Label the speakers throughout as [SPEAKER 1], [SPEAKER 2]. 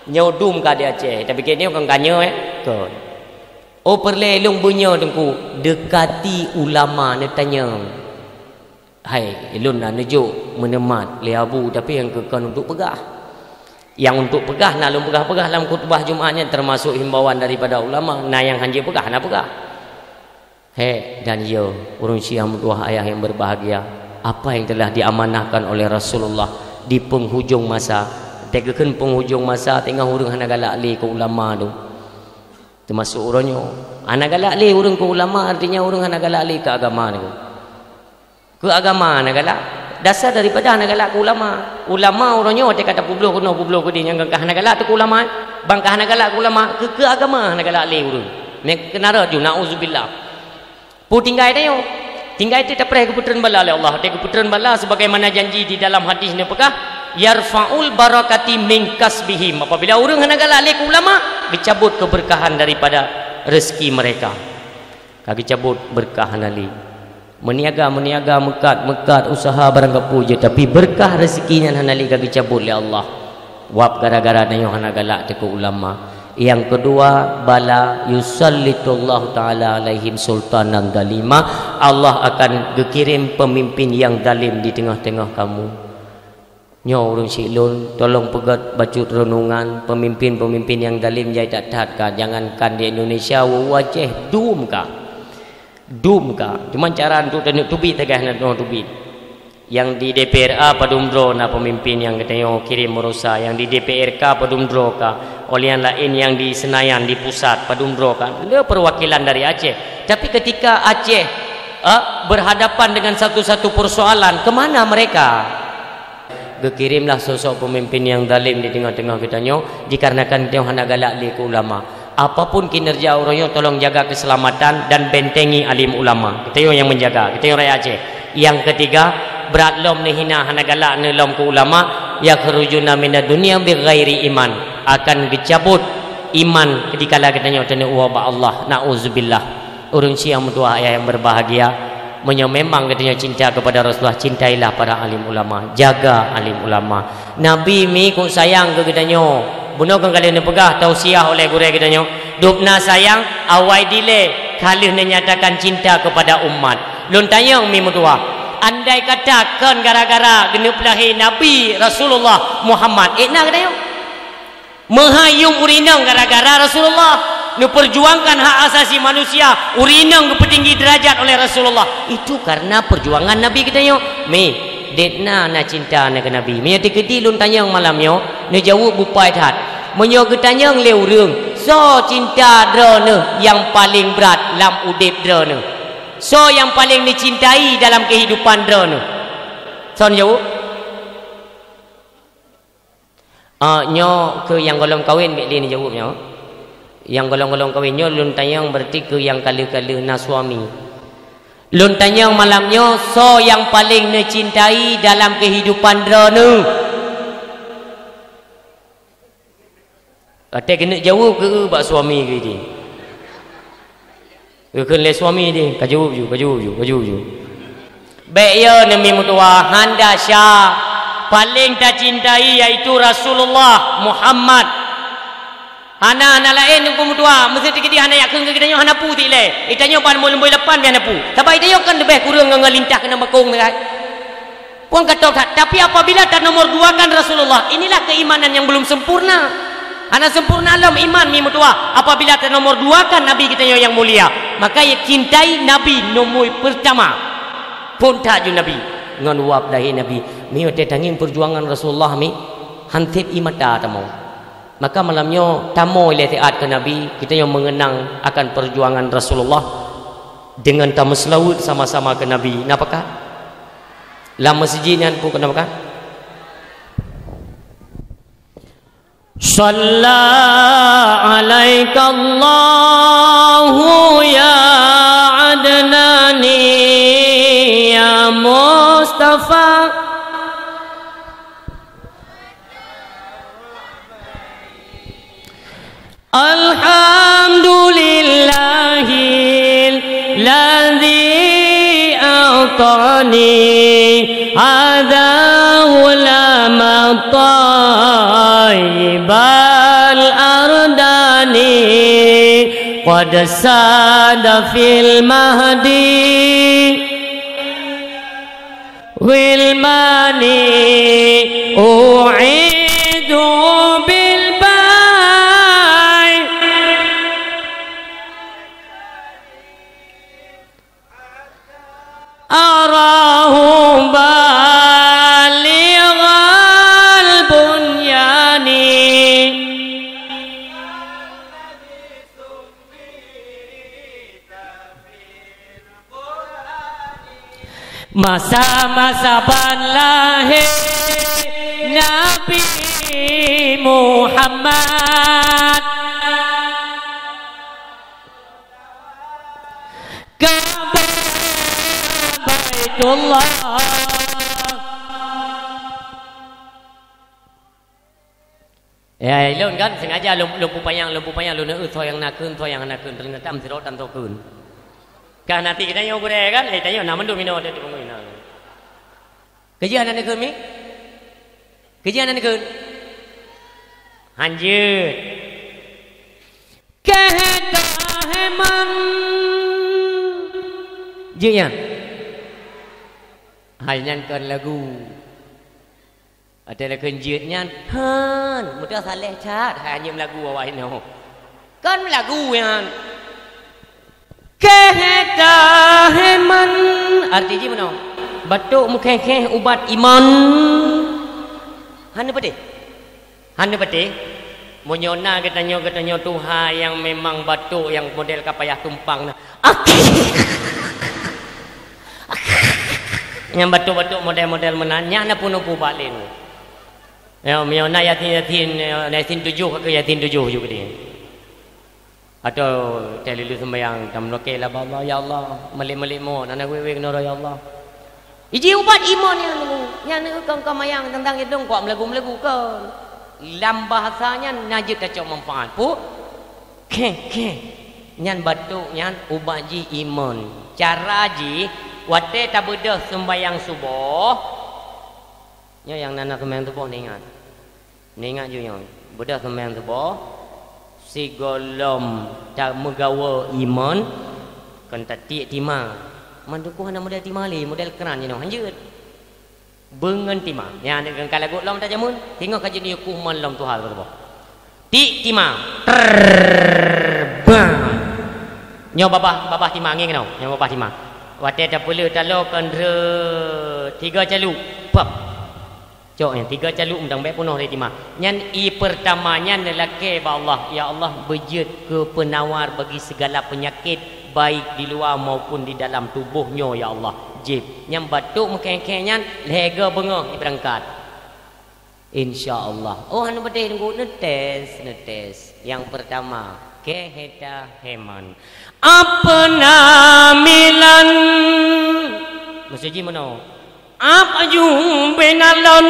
[SPEAKER 1] Nyodum ka dia Aceh. Tapi kini kan kanya Kan. Oh perle long bunyo tengku dekati ulama ne tanya. Hai, ilun nak nejuk menemat le abu tapi yang kekan untuk pegah. Yang untuk pegah nak lum pegah-pegah dalam khutbah Jumaatnya termasuk himbauan daripada ulama. Nah yang hanya pegah nak pegah. Hei dan yo urang Syiah mutuah ayah yang berbahagia. Apa yang telah diamanahkan oleh Rasulullah di penghujung masa. Tegakan penghujung masa tengah urang hana galak le ke ulama tu. Termasuk urangnya. Hana galak le urang ke ulama artinya urang hana galak le ke agama tu. Ke agama hana galak. Dasar daripada hana galak ke ulama. Ulama orangnya dia kata publoh ke dia yang hana galak tu ke ulama. Bangkah hana galak ke ulama ke agama hana galak le urang. Nek kenara ju nauzubillah. Pu tinggal dia yo. Tinggal itu tak pernah keputeran bala oleh Allah. Dia keputeran bala sebagaimana janji di dalam hadis ni apakah? Yarfa'ul barakati min kasbihim. Apabila orang hana galak le ke ulama, dicabut keberkahan daripada rezeki mereka. Kaki cabut berkah hanali. Meniaga mekat usaha barang kapu je tapi berkah rezekinya hanali kaki cabut oleh Allah. Wap gara-gara nayo hana galak te ke ulama. Yang kedua, bala yusallitullahu taala alaihim sultanan dalima. Allah akan kirim pemimpin yang dalim di tengah-tengah kamu. Nyo urang silun tolong pegat bacut renungan pemimpin-pemimpin yang dalim jai tak taat jangankan di Indonesia wajah dum ka cuma cara untuk tubit tegah nak tubit yang di DPRA padumdro na pemimpin yang katanya kirim merosa yang di DPRK padumdro ka oleh yang lain yang di Senayan di pusat padumdro ka dia perwakilan dari Aceh tapi ketika Aceh berhadapan dengan satu-satu persoalan kemana mereka Gekirimlah sosok pemimpin yang zalim di tengah-tengah kita nyo dikarenakan dia hana galak li ke ulama. Apapun kinerja orangnya tolong jaga keselamatan dan bentengi alim ulama. Kita yang menjaga, kita yang rakyat Aceh. Yang ketiga, berat lom ni hina hana galak ni lom ke ulama yakhrujuna minad dunya bighairi iman. Akan dicabut iman ketika kita nyo tanya wa Allah. Nauzubillah. Urang Syiah mutuah ayah yang berbahagia. Memang katanya cinta kepada Rasulullah, cintailah para alim ulama, jaga alim ulama. Nabi mi kok sayang ke katanya. Bunuh kan kalian pegah tausiah oleh guru katanya. Dupna sayang awai dile kalian menyatakan cinta kepada umat. Lun tayang mi mutua. Andai katakan gara-gara genep lahir Nabi Rasulullah Muhammad. Nak katanya. Menghayung urinang gara-gara Rasulullah. Memperjuangkan hak asasi manusia urinang ke petinggi derajat oleh Rasulullah itu karena perjuangan Nabi kita yo me detna na cinta na ke Nabi me tikedi lun tanyang malam yo ne jawab bupai that menyo getanyang le urang so cinta drone yang paling berat lam udip drone so yang paling dicintai dalam kehidupan drone son jawab nyo ke yang golong kawin mek ni jawabnya yang golong-golong kawinnya lun tanyang berarti ke yang kali-kali na suami. Lun tanyang malamnya so yang paling dicintai dalam kehidupan drone. Kata kena jawab ke bak suami ke ni. Ke le suami ni, ka jawab ju. Baik ya Nabi mutua handa Syah paling tak cintai iaitu Rasulullah Muhammad. Hana lain hukum tua mesti tikidi hana yakun ke kidanyo hana pu tile itanyo pan mo lemboi lepan biar hana pu tapi itanyo kan lebih kurang ngalintah kena bakong dekat pun kata tapi apabila tak nomor 2 kan Rasulullah inilah keimanan yang belum sempurna hana sempurna alam iman mi mutua apabila tak nomor 2 kan Nabi kitanyo yang mulia maka ya cintai Nabi nomor pertama pun tak ju Nabi ngan wap dahi Nabi mi te tangin perjuangan Rasulullah mi hantip imata tamo. Maka malamnya tamu oleh taat ke Nabi kita yang mengenang akan perjuangan Rasulullah dengan tamu selawat sama-sama ke Nabi. Napakah? Lama sejinan pun kenapa? Shalla alaika Allahu ya Adnani ya Mustafa Alhamdulillahil ladzi a'tani hadza ulama thayyiban qad sada fil mahdi wilmani u'idu bil bai arahum balighal bunyani masa-masa ban lahir Nabi Muhammad Ka'bah Baitullah ya lun kan sengaja lun pupayang lun thoi yang nak kun ternyata am sirot tan to kun kan nanti kita nyo gure kan tanya nama ndu mino de tunggu ina kejian ane kun mi kejian ane kun hanjut kehta heman jian hai nyan kan lagu ada lagu jiat nyan han mudah saleh chat hanya lagu awak no kan lagu yang kehta heman artinya mana batuk mukheh ubat iman hana pede monyona katanya Tuhan yang memang batuk yang model kapayah tumpang yang batuk-batuk model-model menanya na puno balin ya monyona yatin 7 ke yatin 7 juga dia atau telilu sembahyang tam loke la Allah ya Allah malik-malik mo nana wewek noro ya Allah iji ubat iman yang kau mayang tentang itu kok melagu-melagu ke dalam bahasanya najib tak cok manfaat pu ke nyan batuk nyan ubat ji iman cara ji wate tak bedah sembahyang subuh nya yang nana sembahyang subuh ni ingat je yang bedah sembahyang subuh si golom tak megawa iman kan tak tiak timah manduku hana model timah li model keran je no hanjut bengen timah yang ada kan lagu lom tak jamun tengok kaji ni kuman lom Tuhan tu ti timah bang nyo babah timah ngeng no nyo babah timah wate tak perlu talokan re 3 calu pap cok yang 3 caluk undang baik penuh dari timah nyan pertamanya lelaki ba Allah ya Allah bejut ke penawar bagi segala penyakit baik di luar maupun di dalam tubuhnya ya Allah jib nyan batuk mekeng-keng nyan lega bengah berangkat insyaallah oh anu bade tunggu netes yang pertama keheta heman apa namilan maksudnya mana apa jumpa nalon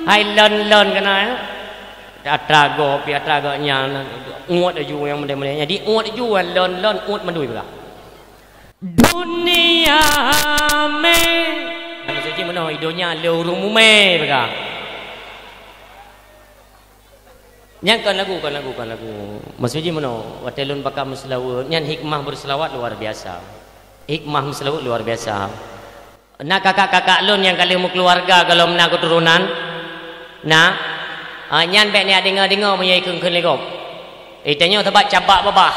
[SPEAKER 1] hai lon kena atrago pi atrago nya uat aju yang mendem-mendem jadi uat aju lon uat mandui pula dunia me maksudnya mana hidupnya leurumu me pula yang kan lagu maksudnya mana watelun pakam selawat nyan hikmah berselawat luar biasa nak kakak-kakak lun yang kali mu keluarga kalau nak keturunan nak nyan bek ni dengar menyai keun legop tanya sebab cabak babah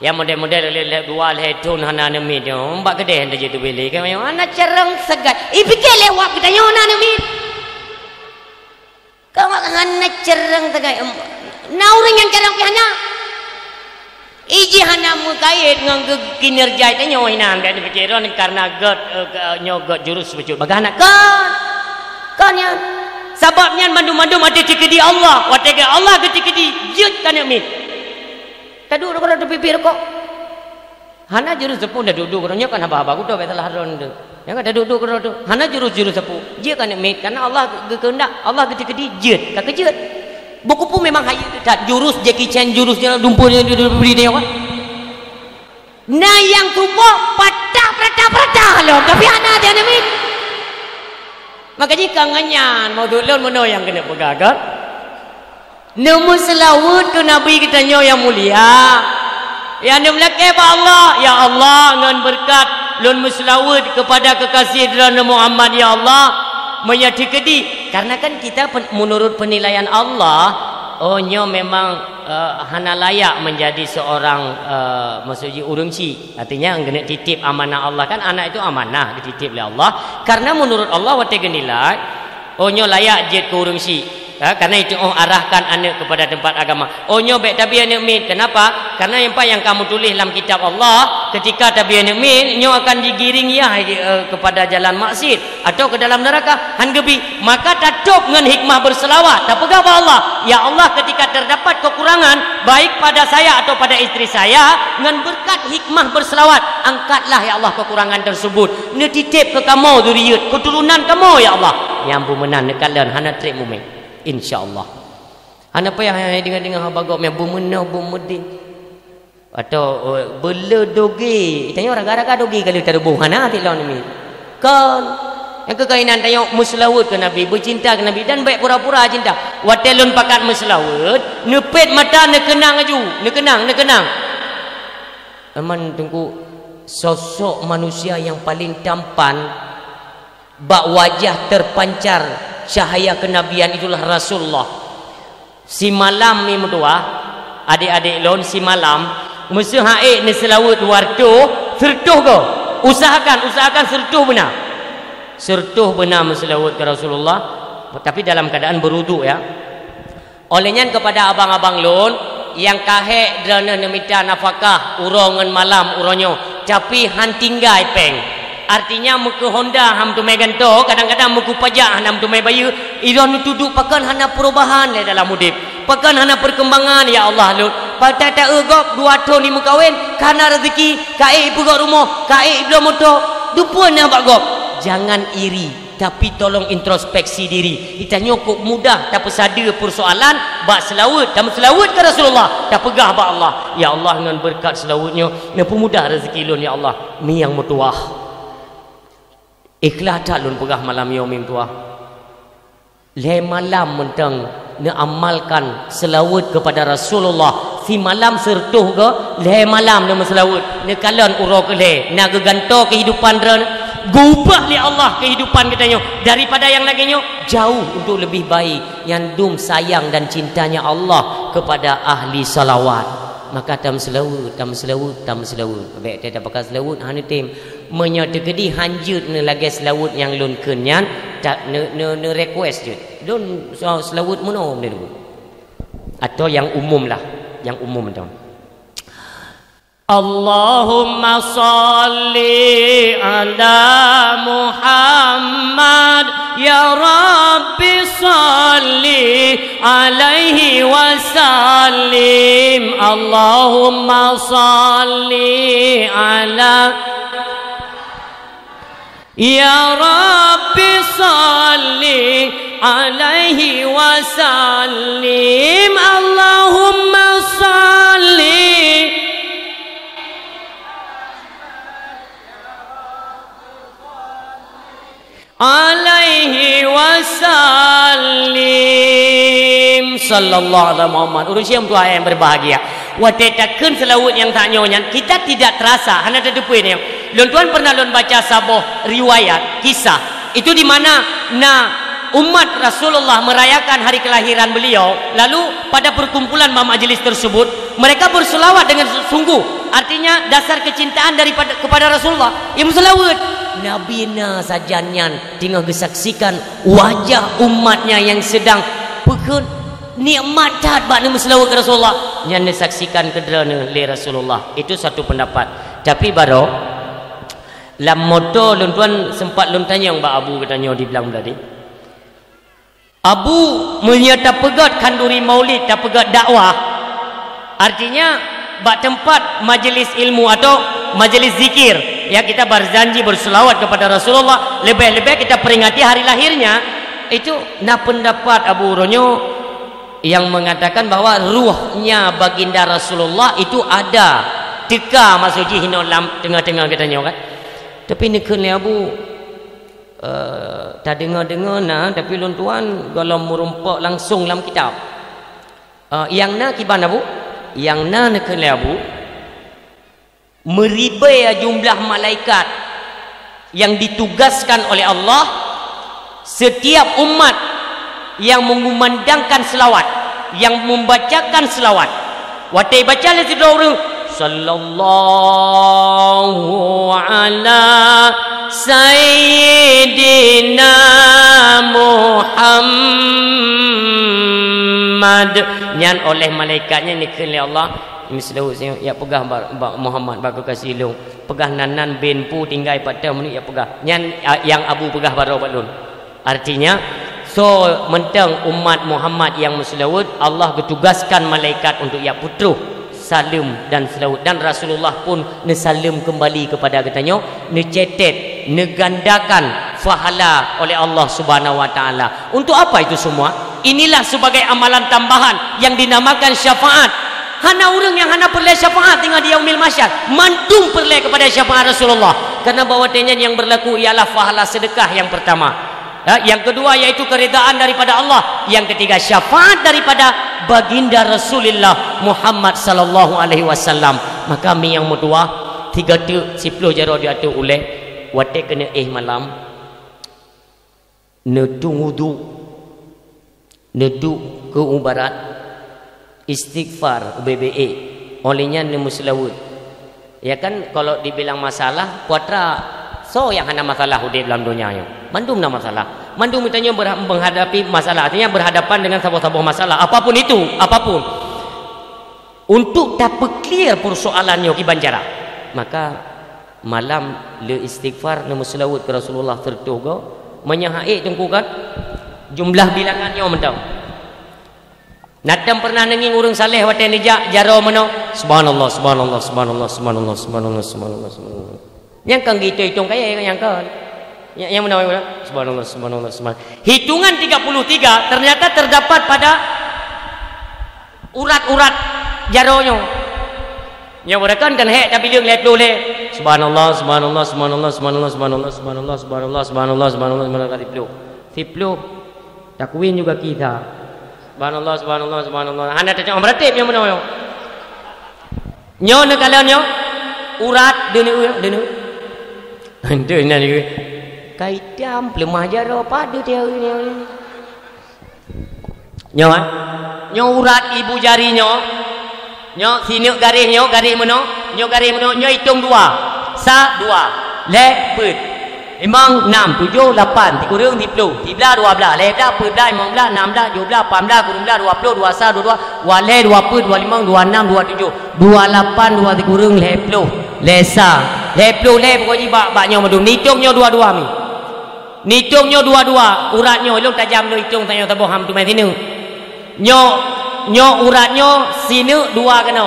[SPEAKER 1] yang model-model dua ledun hana nemit mbak gede hendak jadi beli kan ana cereng segat fikir lewat kita nyo hana nemit kau hana cereng segat nauring yang cereng pi hana iji hana mukait ngang kinerja itu nyoy nam dan pikiran karena nyogot jurus becut bagana kan ya sebabnya mandu mati tikedi Allah watega Allah ketikedi jut kana mit tadu ro do pipir kok hana jurus sepu dah duduk ro kan haba ku do betal haron de yang ada duduk ro do hana jurus sepu je kana mit karena Allah kehendak Allah ketikedi jut tak kejut buku pun memang hayu tak jurus Jackie Chan jurusnya dumpur yang diberi dia kan nah yang tubuh patah loh tapi anak dia ni makanya kangennya mau dulu mana yang kena pegang kan Nemu selawat ke Nabi katanya yang mulia. Ya anda melakih ba Allah, ya Allah ngan berkat lun muslawat kepada kekasih Nabi Muhammad ya Allah menyati kedi. Karena kan kita menurut penilaian Allah, ohnya memang hana layak menjadi seorang maksudnya urungsi. Artinya kena titip amanah Allah, kan anak itu amanah dititip oleh Allah. Karena menurut Allah wate genilai ohnya layak jet ke urungsi. Karena itu arahkan anak kepada tempat agama. Onyo baik tabi anak min. Kenapa? Karena yang kamu tulis dalam kitab Allah, ketika tabi anak min, nyo akan digiring ya kepada jalan maksiat atau ke dalam neraka. Hanggebi, maka tatup dengan hikmah berselawat. Tak pegang Allah. Ya Allah, ketika terdapat kekurangan baik pada saya atau pada istri saya, dengan berkat hikmah berselawat, angkatlah ya Allah kekurangan tersebut. Ni titip ke kamu zuriat, keturunan kamu ya Allah. Nyampu menan kalian hana trip mumen. InsyaAllah. Hana payah dengar-dengar bagok yang bermenau bermeding atau beledogi. Tanya orang gara-gara dogi kalau tak ada buh. Hana tilau ni. Kan yang kekainan tanya muslawat ke Nabi, bercinta ke Nabi dan baik pura-pura cinta. Watelun pakat muslawat, nepet mata nak kenang aju, nak kenang. Aman tunggu sosok manusia yang paling tampan, bak wajah terpancar cahaya kenabian itulah Rasulullah. Si malam ni mutua, adik-adik lon si malam, mesti haik ni selawat warto, sertuh ko. Usahakan sertuh benar. Sertuh benar selawat ke Rasulullah, tapi dalam keadaan berwuduk ya. Olehnya kepada abang-abang lon yang kahek drana nemita nafkah urongan malam uronyo, tapi han tinggai peng. Artinya muka Honda ham tu meganto, kadang-kadang muka pajak ham tu mai bayu, iron tuduk pakan hana perubahan dalam hidup. Pakan hana perkembangan ya Allah lut. Pada tak egok dua tahun ni mukawin, karena rezeki, kai pegok rumah, kai belum motor, dupa na bak gop. Jangan iri, tapi tolong introspeksi diri. Kita nyokok mudah tak pesada persoalan bak selawat, tak selawat ke Rasulullah, tak pegah bak Allah. Ya Allah dengan berkat selawatnya, napa mudah rezeki lun ya Allah. Mi yang mutuah. Ikhlas tak lun pegah malam yaumim tuah. Le malam mentang ne amalkan selawat kepada Rasulullah. Si malam sertuh ke le malam ne selawat. Ne kalan uro ke le na geganto kehidupan dran gubah li Allah kehidupan katanya daripada yang laginya jauh untuk lebih baik yang dum sayang dan cintanya Allah kepada ahli salawat. Maka tam selawat. Baik dia pakai selawat hanya tim menyotekedi hanjut ne lagi selawat yang lun kenyan tak ne request je. Lun selawat mono dia dulu. Atau yang umum lah, yang umum tu. Allahumma salli ala Muhammad ya Rabbi salli alaihi wa sallim. Allahumma salli ala ya Rabbi salli alaihi wa sallim. Allahumma salli alaihi wasallim. Sallallahu alaihi Muhammad. Urusia untuk yang berbahagia. Watetakeun selawat yang tak nyonya kita tidak terasa hanya ada depan yang lon tuan pernah lon baca saboh riwayat kisah itu di mana umat Rasulullah merayakan hari kelahiran beliau, lalu pada perkumpulan majlis tersebut mereka berselawat dengan sungguh. Artinya dasar kecintaan daripada kepada Rasulullah yang berselawat. Nabi na sajanyan tinggal disaksikan wajah umatnya yang sedang pekun nikmat tat bak berselawat ke Rasulullah yang disaksikan kederana oleh Rasulullah. Itu satu pendapat. Tapi baru lam moto lun tuan sempat lun tanya Mbak Abu katanya di bilang tadi. Abu menyata pegat kanduri maulid tak pegat dakwah. Artinya bak tempat majlis ilmu atau majlis zikir ya kita berjanji berselawat kepada Rasulullah, lebih-lebih kita peringati hari lahirnya. Itu nah pendapat Abu Ronyo yang mengatakan bahwa ruhnya baginda Rasulullah itu ada teka maksudnya hino lam tengah-tengah katanya kan. Tapi nekun Abu tak dengar-dengar nah, tapi lon tuan kalau merumpak langsung dalam kitab yang na kiban abu yang na nekan abu meribai jumlah malaikat yang ditugaskan oleh Allah setiap umat yang mengumandangkan selawat, yang membacakan selawat. Watai baca le tu orang sallallahu ala sayyidina Muhammad nyan oleh malaikatnya ni oleh Allah mislahu ya pegah Muhammad baku kasih long pegah nanan bin pu tinggai pada menit ya pegah nyan yang abu pegah baro balun. Artinya so mentang umat Muhammad yang muslawud Allah ketugaskan malaikat untuk ya putruh salim dan selawut, dan Rasulullah pun nesalim kembali kepada katanya necetet negandakan fahala oleh Allah Subhanahu wa taala. Untuk apa itu semua? Inilah sebagai amalan tambahan yang dinamakan syafaat. Hana orang yang hana perlu syafaat tinggal di yaumil mahsyar mantung perlu kepada syafaat Rasulullah, karena bahawanya yang berlaku ialah fahala sedekah yang pertama. Yang kedua yaitu keridaan daripada Allah. Yang ketiga syafaat daripada baginda Rasulullah Muhammad sallallahu alaihi wasallam. Maka mi yang kedua 3 10 jaro diatur oleh wate kena malam nedung wudu, neduk ke ubarat, istighfar BBA olehnya ne muslawud. Ya kan kalau dibilang masalah puatra so yang hana masalah hidup dalam dunia yo. Mandum na masalah. Mandum mitanya menghadapi masalah, artinya berhadapan dengan sebuah masalah apapun itu, apapun. Untuk dapat clear persoalannya ki banjara. Maka malam le istighfar le muslawud ke Rasulullah tertuga menyahai tungku kan jumlah bilangannya mentau. Nadam pernah nenging urang saleh wate nijak jaro meno subhanallah subhanallah subhanallah subhanallah subhanallah subhanallah subhanallah. Yang kang gitu hitung kaya yang kan. Yang mana subhanallah subhanallah subhanallah. Hitungan 33 ternyata terdapat pada urat-urat jaronya. Yang berakan kan hek tapi dia ngeliat le subhanallah subhanallah subhanallah subhanallah subhanallah subhanallah subhanallah subhanallah subhanallah subhanallah tiplu takwin juga kita subhanallah subhanallah subhanallah anda tengok meratib yang mana nyo ne kalonyo urat dene ande nani kaitam lemah jaro padu dia ni nyo nyo urat ibu jarinya nyo sini garis meno nyo hitung 2 sa 2 le put imang 6 7 8 kurang 10 12 12 le dah put dah 15 16 17 18 19 20 21 22 wale 20 25 26 27 28 2 kurang le 10 le sa le 10 le pokoknya baknya madum hitungnya dua-dua mi hitungnya dua-dua uratnya lu tajam lu hitung tanya taboh ham tu mai sini nyo uratnya sini 2 kena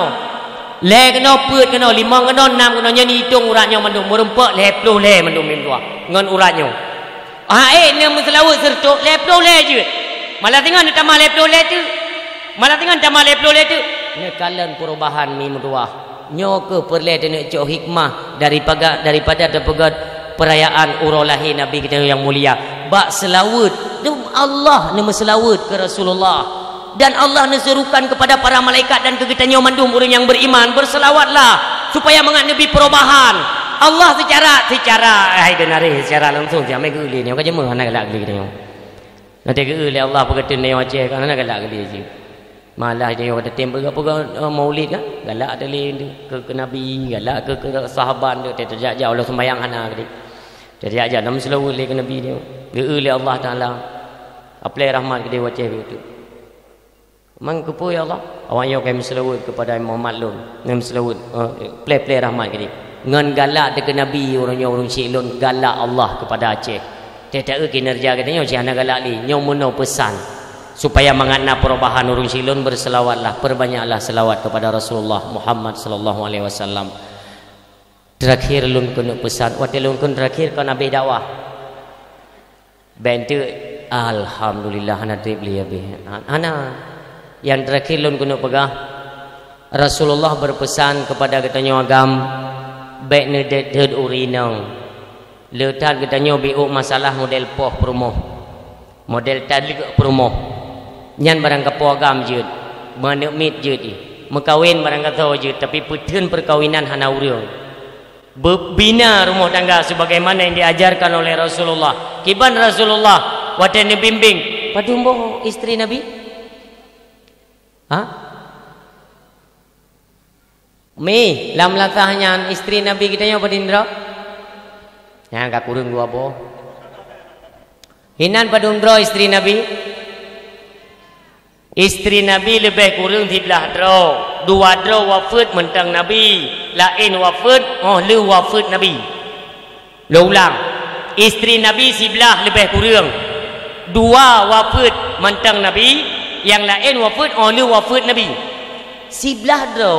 [SPEAKER 1] le kena put kena 5 kena 6 kena nya hitung uratnya mandum merempak le 10 le mandum mim 2 ngan uratnya ne muslawut sertuk le 10 le je malah tengah nak tambah le 10 le tu malah tengah tambah le 10 le tu ne kalan perubahan mim 2 nyo ke perle nak cok hikmah daripada terpegat perayaan urolahi Nabi kita yang mulia bak selawut Allah ne selawut ke Rasulullah. Dan Allah neserukan kepada para malaikat dan kegitannya mandum orang yang beriman berselawatlah supaya menghadapi perubahan Allah secara hai denari secara langsung jamai geli ni kan jema nak galak geli kita nanti geli Allah berkata ni macam kan nak galak geli je malah dia kata tempo apa maulid kan galak ada ke nabi galak ke sahabat dia terjak jauh Allah sembahyang hana geli terjak jauh nam selawat ke nabi dia geli Allah taala apply rahmat ke dia wacah itu. Mang kepo ya Allah awak yo kami selawat kepada Muhammad lun ngam selawat play rahmat ke dia ngan galak dekat nabi orang silun galak Allah kepada Aceh tidak kinerja katanya jangan galak li nyo mono pesan supaya mengana perubahan orang silun berselawatlah perbanyaklah selawat kepada Rasulullah Muhammad sallallahu alaihi wasallam. Terakhir lun kena pesan waktu lun kun terakhir kan nabi dakwah bantu alhamdulillah ana tribli ya be ana yang terakhir lun kena pegah Rasulullah berpesan kepada katanya agam baik ne dead urinang letat katanya biuk masalah model poh perumoh model tadlik perumoh nyan barang kepo agam je Menekmit je di. Mekawin barang kata je. Tapi petun perkawinan hana urang. Bina rumah tangga sebagaimana yang diajarkan oleh Rasulullah. Kiban Rasulullah. Wadah ni bimbing. Padumbo isteri Nabi. Ha? Mi. Lam latahnya isteri Nabi kita yang padindra. Yang kak kurung dua boh. Hinan padundra isteri Nabi. Isteri Nabi lebih kurang 13 dra. 2 dra wafat mentang Nabi. Lain wafat, lu wafat Nabi. Lo ulang. Isteri Nabi 11 lebih kurang. 2 wafat mentang Nabi, yang lain wafat, lu wafat Nabi. 11 dra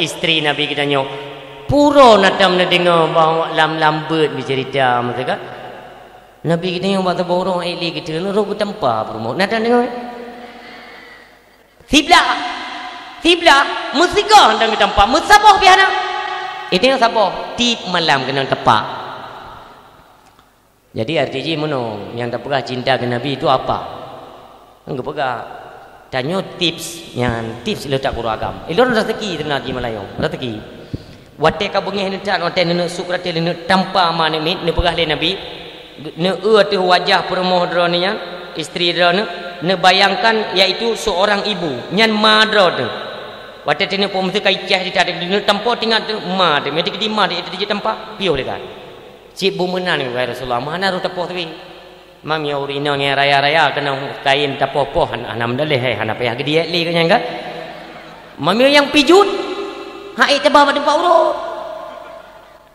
[SPEAKER 1] isteri Nabi kita nyo. Pura natam na dengar bahawa lam-lambet bercerita masa kan. Nabi kita yang bata borong eli kita roh bertempa perumah. Natam dengar. Tibla musika hendak tempat musabah biana. Itu yang sabah tip malam kena tepak. Jadi artinya mono yang tak pernah cinta ke Nabi itu apa? Enggak pernah. Tanya tips yang tips letak kuragam. Ilon rezeki ternak di Melayu. Rezeki. Wate ka bengih ni tak wate ni sukrate ni tanpa mana mit ni pegah le Nabi. Ne tu wajah permoh dra ni yang isteri dra ne bayangkan iaitu seorang ibu nyan madra tu. Wate tene pom tu kai cah di tarik ni tanpa tinggal tu ma tu mesti di ma dia di tanpa piu dekat. Cik bu menan ni Rasulullah mana ru tapoh tu. Mam ya urina ni raya-raya kena kain tapoh-poh anam daleh hana payah gede li kan kan. Mam yang pijut hai tebah pada tempat urut.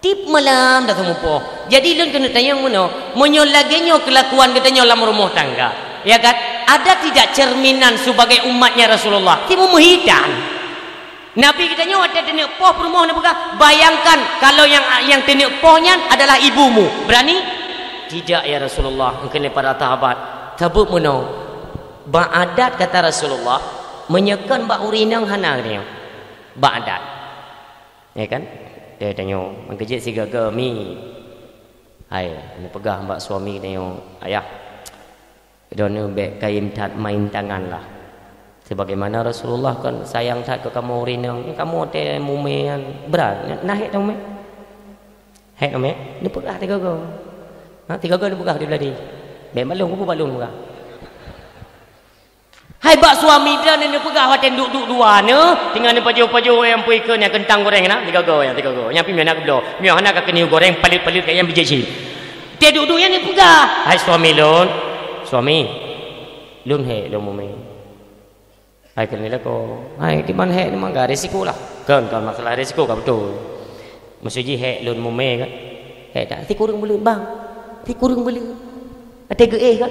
[SPEAKER 1] Tip malam dah semua. Jadi lun kena tanya mana? Menyo laginya kelakuan katanya dalam rumah tangga. Ya kan? Ada tidak cerminan sebagai umatnya Rasulullah? Timu muhidan. Nabi katanya ada tenek poh rumah ni bukan. Bayangkan kalau yang tenek pohnya adalah ibumu. Berani? Tidak ya Rasulullah. Mungkin para sahabat. Tabuk mana? Ba'adat kata Rasulullah menyekan bak urinang hana dia. Ba'adat. Ya kan? Dia tanya, mengkejit si gaga mi. Hai, ni pegah mbak suami tanya, ayah. Dona bek kain tat main tangan lah. Sebagaimana Rasulullah kan sayang tat ke kamu urinang. Kamu te mumean berat. Nah hek tau me. Hek tau me. Ni pegah tiga gaga. Ha, tiga gaga ni pegah dia beladi. Bek balung ku balung pegah. Hai bak suami dia ni pegah waten duk-duk dua ne tinggal ni paju-paju yang pui ke yang kentang goreng na tiga go yang pi nak belo mi hana ka keni goreng palit-palit kayak yang biji dia duk-duk yang ni pegah hai suami lun he lo mumi hai keni la ko hai di man he ni mangga risiko lah kan masalah risiko kan betul mesti he lun mumi kan he tak ti kurang belut bang ti kurang belut ada ge kan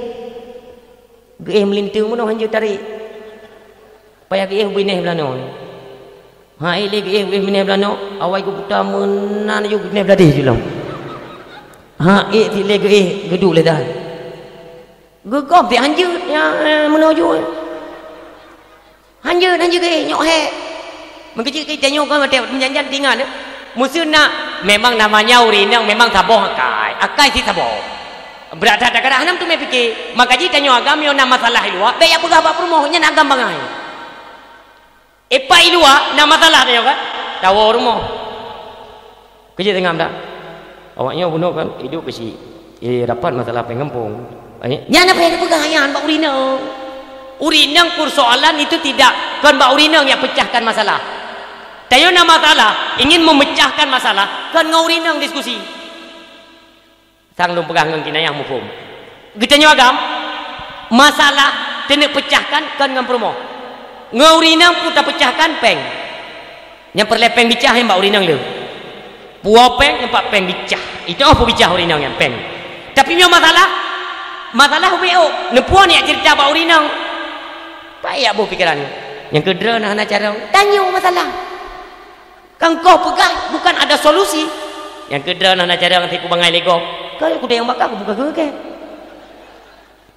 [SPEAKER 1] Gih melinting mana hanjur tarik. Payah gih bineh belano. Ha ile gih bineh belano. Awai ku putar menan ju bineh beladi julang. Ha ile gih geduk le dah. Gegop ti hanjur yang menuju. Hanjur gih nyok he. Mengkecil kita nyok kan ada menjanjan tinggal dia. Musuh nak memang namanya urinang memang taboh akai si taboh. Berada ada kadang hanam tu me fikir maka ji tanya agam yo nama masalah luar be ya pegah bak rumah nya agam bangai epai luar nama masalah dia kan tawo rumah kerja tengah dak awaknya bunuh kan hidup besi dapat masalah pengampung nya na pe pegah yan bak urinang persoalan itu tidak kan bak urinang yang pecahkan masalah tayo na masalah ingin memecahkan masalah kan ngaurinang diskusi sang lum pegang dengan kinayah mufum. Getanya agam masalah tenek pecahkan kan dengan promo. Ngaurinang puta pecahkan peng. Yang perlepeng bicah yang mbak urinang le. Puau peng yang pak peng bicah. Itu apa bicah urinang yang peng. Tapi punya masalah beo. Nepuan yang cerita mbak urinang. Payah bu pikiran. Yang kedua nak cara tanya masalah. Kang kau pegang bukan ada solusi. Yang kedua nak cara nanti ku bangai lego. Kau aku dah yang bakar aku buka ke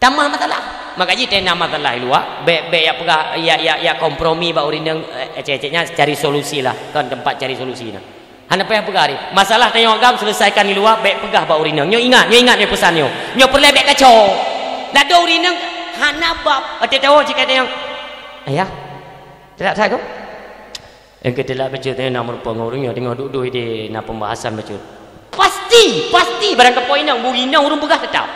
[SPEAKER 1] tambah masalah makanya dia nama masalah luar be ya pegah ya kompromi ba urinang ceceknya cari solusi lah kan tempat cari solusi nah hana payah pegah masalah tanya agam selesaikan di luar be pegah ba urinang nyo ingat nyo pesan nyo perle be kacau nak do urinang hana bab ada tahu jika ada yang ayah Tak tahu. Yang kita lah baca tengok nama rupa ngorongnya tengok duduk di nak pembahasan baca. Pasti barang kepoin nang burinang urung pegah tetap.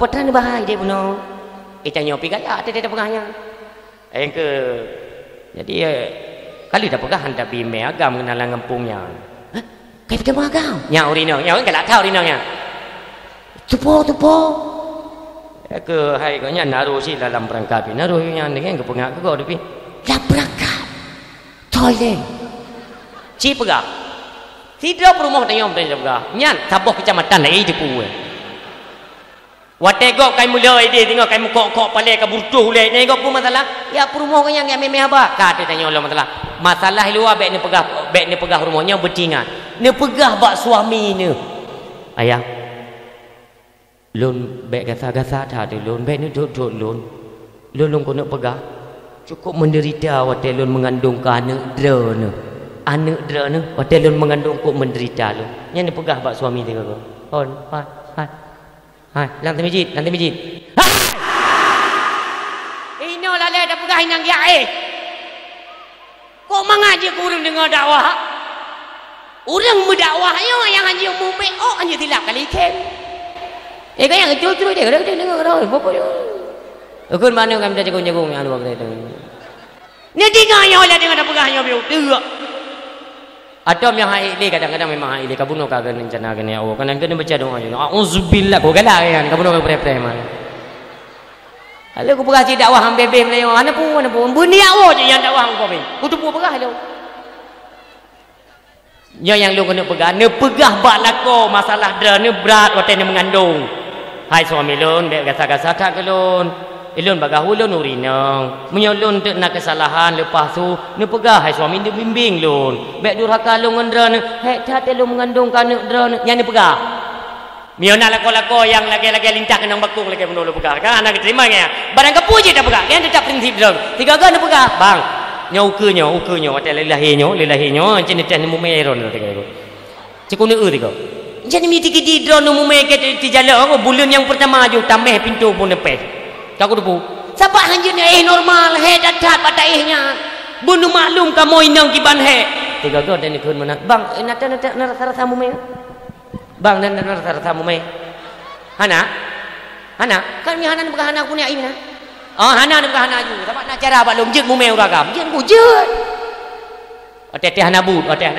[SPEAKER 1] Potran bahai dia puno. Tanya pi gaya ada pegahnya. Yang ke jadi kali dah pegah hendak bime agam kenalan kampungnya. Hah? Kai kita agam. Nya urinang, nya kan tak tahu urinangnya. Tupo. Ke hai kanya naruh si dalam perangkap. Naruh yang dengan ke pengak ke kau depi. Lah perangkap. Toilet. Ci pegah. Tidak perumah tanya orang pegah. Nyan tabuh kecamatan lagi tipu. Wategok kai mulai dia tengok kai kok palai ke burduh leh. Tengok pun masalah. Ya perumah kanya yang memeh apa? Kata tanya Allah masalah. Masalah luar baik ni pegah rumahnya bertingan. Ni pegah bak suami ni. Ayah. Lun baik gasa-gasa tak ada lun. Baik ni duduk lun. Lun kau nak pegah. Cukup menderita waktu lun mengandung ke anak dera ni. Anak dera ni waktu lun mengandung kok menderita lun. Yang ni pegah bak suami dia kau. Hai, lantai masjid. Hai! Ino lah dah pegah inang dia Kok mengaji kurang dengar dakwah? Orang berdakwahnya yang haji umum haji tilap kali ikan. Kau yang terus dia dengar apa dia? Ukun mana kami dah jagung yang anu kata itu. Ni tinggalnya oleh dengan dah pegahnya biu. Atau yang haile kadang-kadang memang haile kabuno kagak rencana kena awak kan kena baca doa je. Auzubillah kau galah kan kabuno kagak pre-pre mah. Kalau aku pegah si dakwah hang bebem le ana pun bunyi awak je yang dakwah kau ben. Ku tu pegah lu. Yang lu kena pegah, ne pegah bak lako masalah dera ne berat waktu ne mengandung. Hai suami lun dek gasa-gasa tak kelun. Ilun bagah ulun urinang. Menyolun nak kesalahan lepas tu ni pegah hai suami dia bimbing lun. Baik durhaka lu ngendra ni. Hei tak lu mengandung kan dera ni. Yang ni pegah. Miona lako-lako yang lagi-lagi lintah kenang bakung lagi menolak pegah. Kan anak terima nya. Barang kepuji dah pegah. Kan tetap prinsip dera. Tiga gan pegah. Bang. Nya ukenya waktu lilahinya jenis teh mu meron tiga tu. Cikunu tiga. Jadi miti kidi dera nu mu me ke ti jalan bulan yang pertama ju tambah pintu pun nepeh. Kau tu siapa hanya normal datat pada bunuh maklum kamu inang kiban tiga go dan ikut mana bang nata rasa mu me bang dan rasa mu me hana kan mi hana bukan hana punya ini hana bukan hana ju siapa nak cara balum jek mu me uragam jen ku jek teh hana bu dah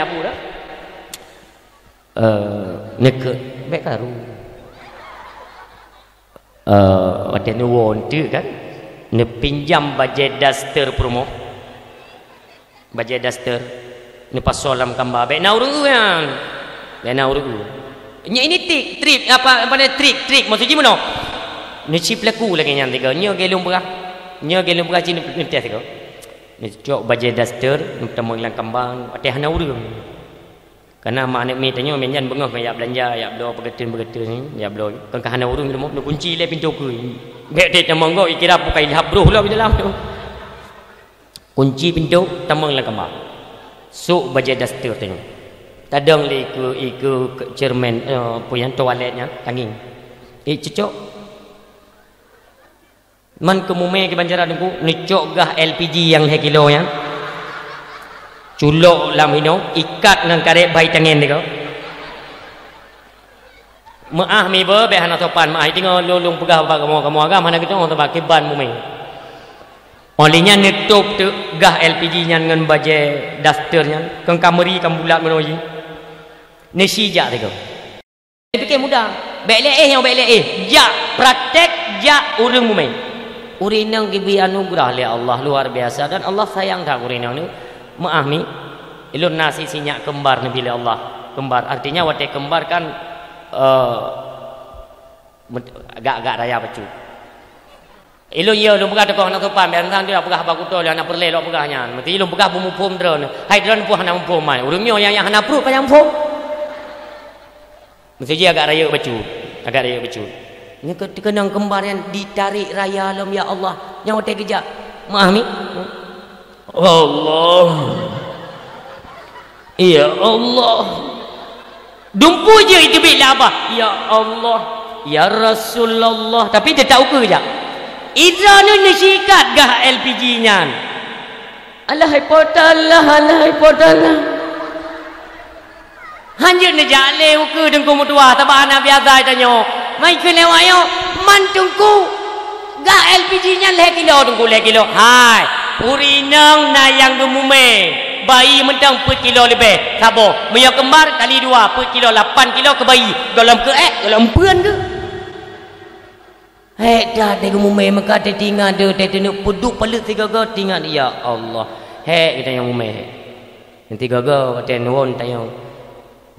[SPEAKER 1] nek baik karu waktu ni wontu kan ni pinjam bajet daster promo bajet daster ni pasolam kamba baik nauru kan nya ini trik apa trik maksudnya mana ni chip laku lagi yang tiga nya gelung berah cini tes ko ni cok bajet daster ni temu lang kambang teh nauru karena mak anak mi tanya menyan bengah ya belanja ya belo pegetin ni ya belo kangkahana urung demo kunci le pintu ku bek det monggo ikira bukai habruh lah di dalam tu kunci pintu tamang lah kembang su bajet daster tengok tadang le iku cermen punya toiletnya tanging cocok man kemume ke banjaran ku ni cok gah LPG yang 2 kilo ya culok lam hino ikat dengan karet bayi tangan dia kau maah mi ber be hana sopan maah tengok lulung pegah kamu agam hana kita orang tempat kiban mu mai olinya netup tu gah LPG nya dengan baje dasternya kang kameri kam bulat menoji ni sijak dia kau fikir mudah baik yang baik ja praktek ja urang mu mai urinang gibi anugerah oleh Allah luar biasa dan Allah sayang dah urinang ni maaf mi ilun nasi sinyak kembar nabi Allah kembar artinya waktu kembar kan agak-agak raya becu ilun ya lu pegah tekong nak sopan biar sang dia pegah bakuto dia nak perle lo pegahnya mesti ilun pegah bumu pom drone hai drone pun hana pom mai urungnya yang hana proof yang pom mesti dia agak raya becu ni kenang kembar yang ditarik raya alam ya Allah yang waktu kejap maaf mi Allah ya Allah dumpu je itu bila apa ya Allah ya Rasulullah tapi dia tak ukur je Idra nu nasikat gah LPG nyan. Alahai portal lah. Hanjut ne jale uku dengku mutua tabana biasa tanyo. Mai ke lewayo mantungku gah LPG nyan le kilo. Hai, urinang na yang gemume. Bayi mentang per kilo lebih. Sabo, meya kembar kali 2 per kilo 8 kilo ke bayi. Dalam empuan ke? Dah dia gemume maka dia tinggal dia nak peduk palut 3 ga tinggal ya Allah. Kita yang mume. Nanti gaga dia nuon tayang.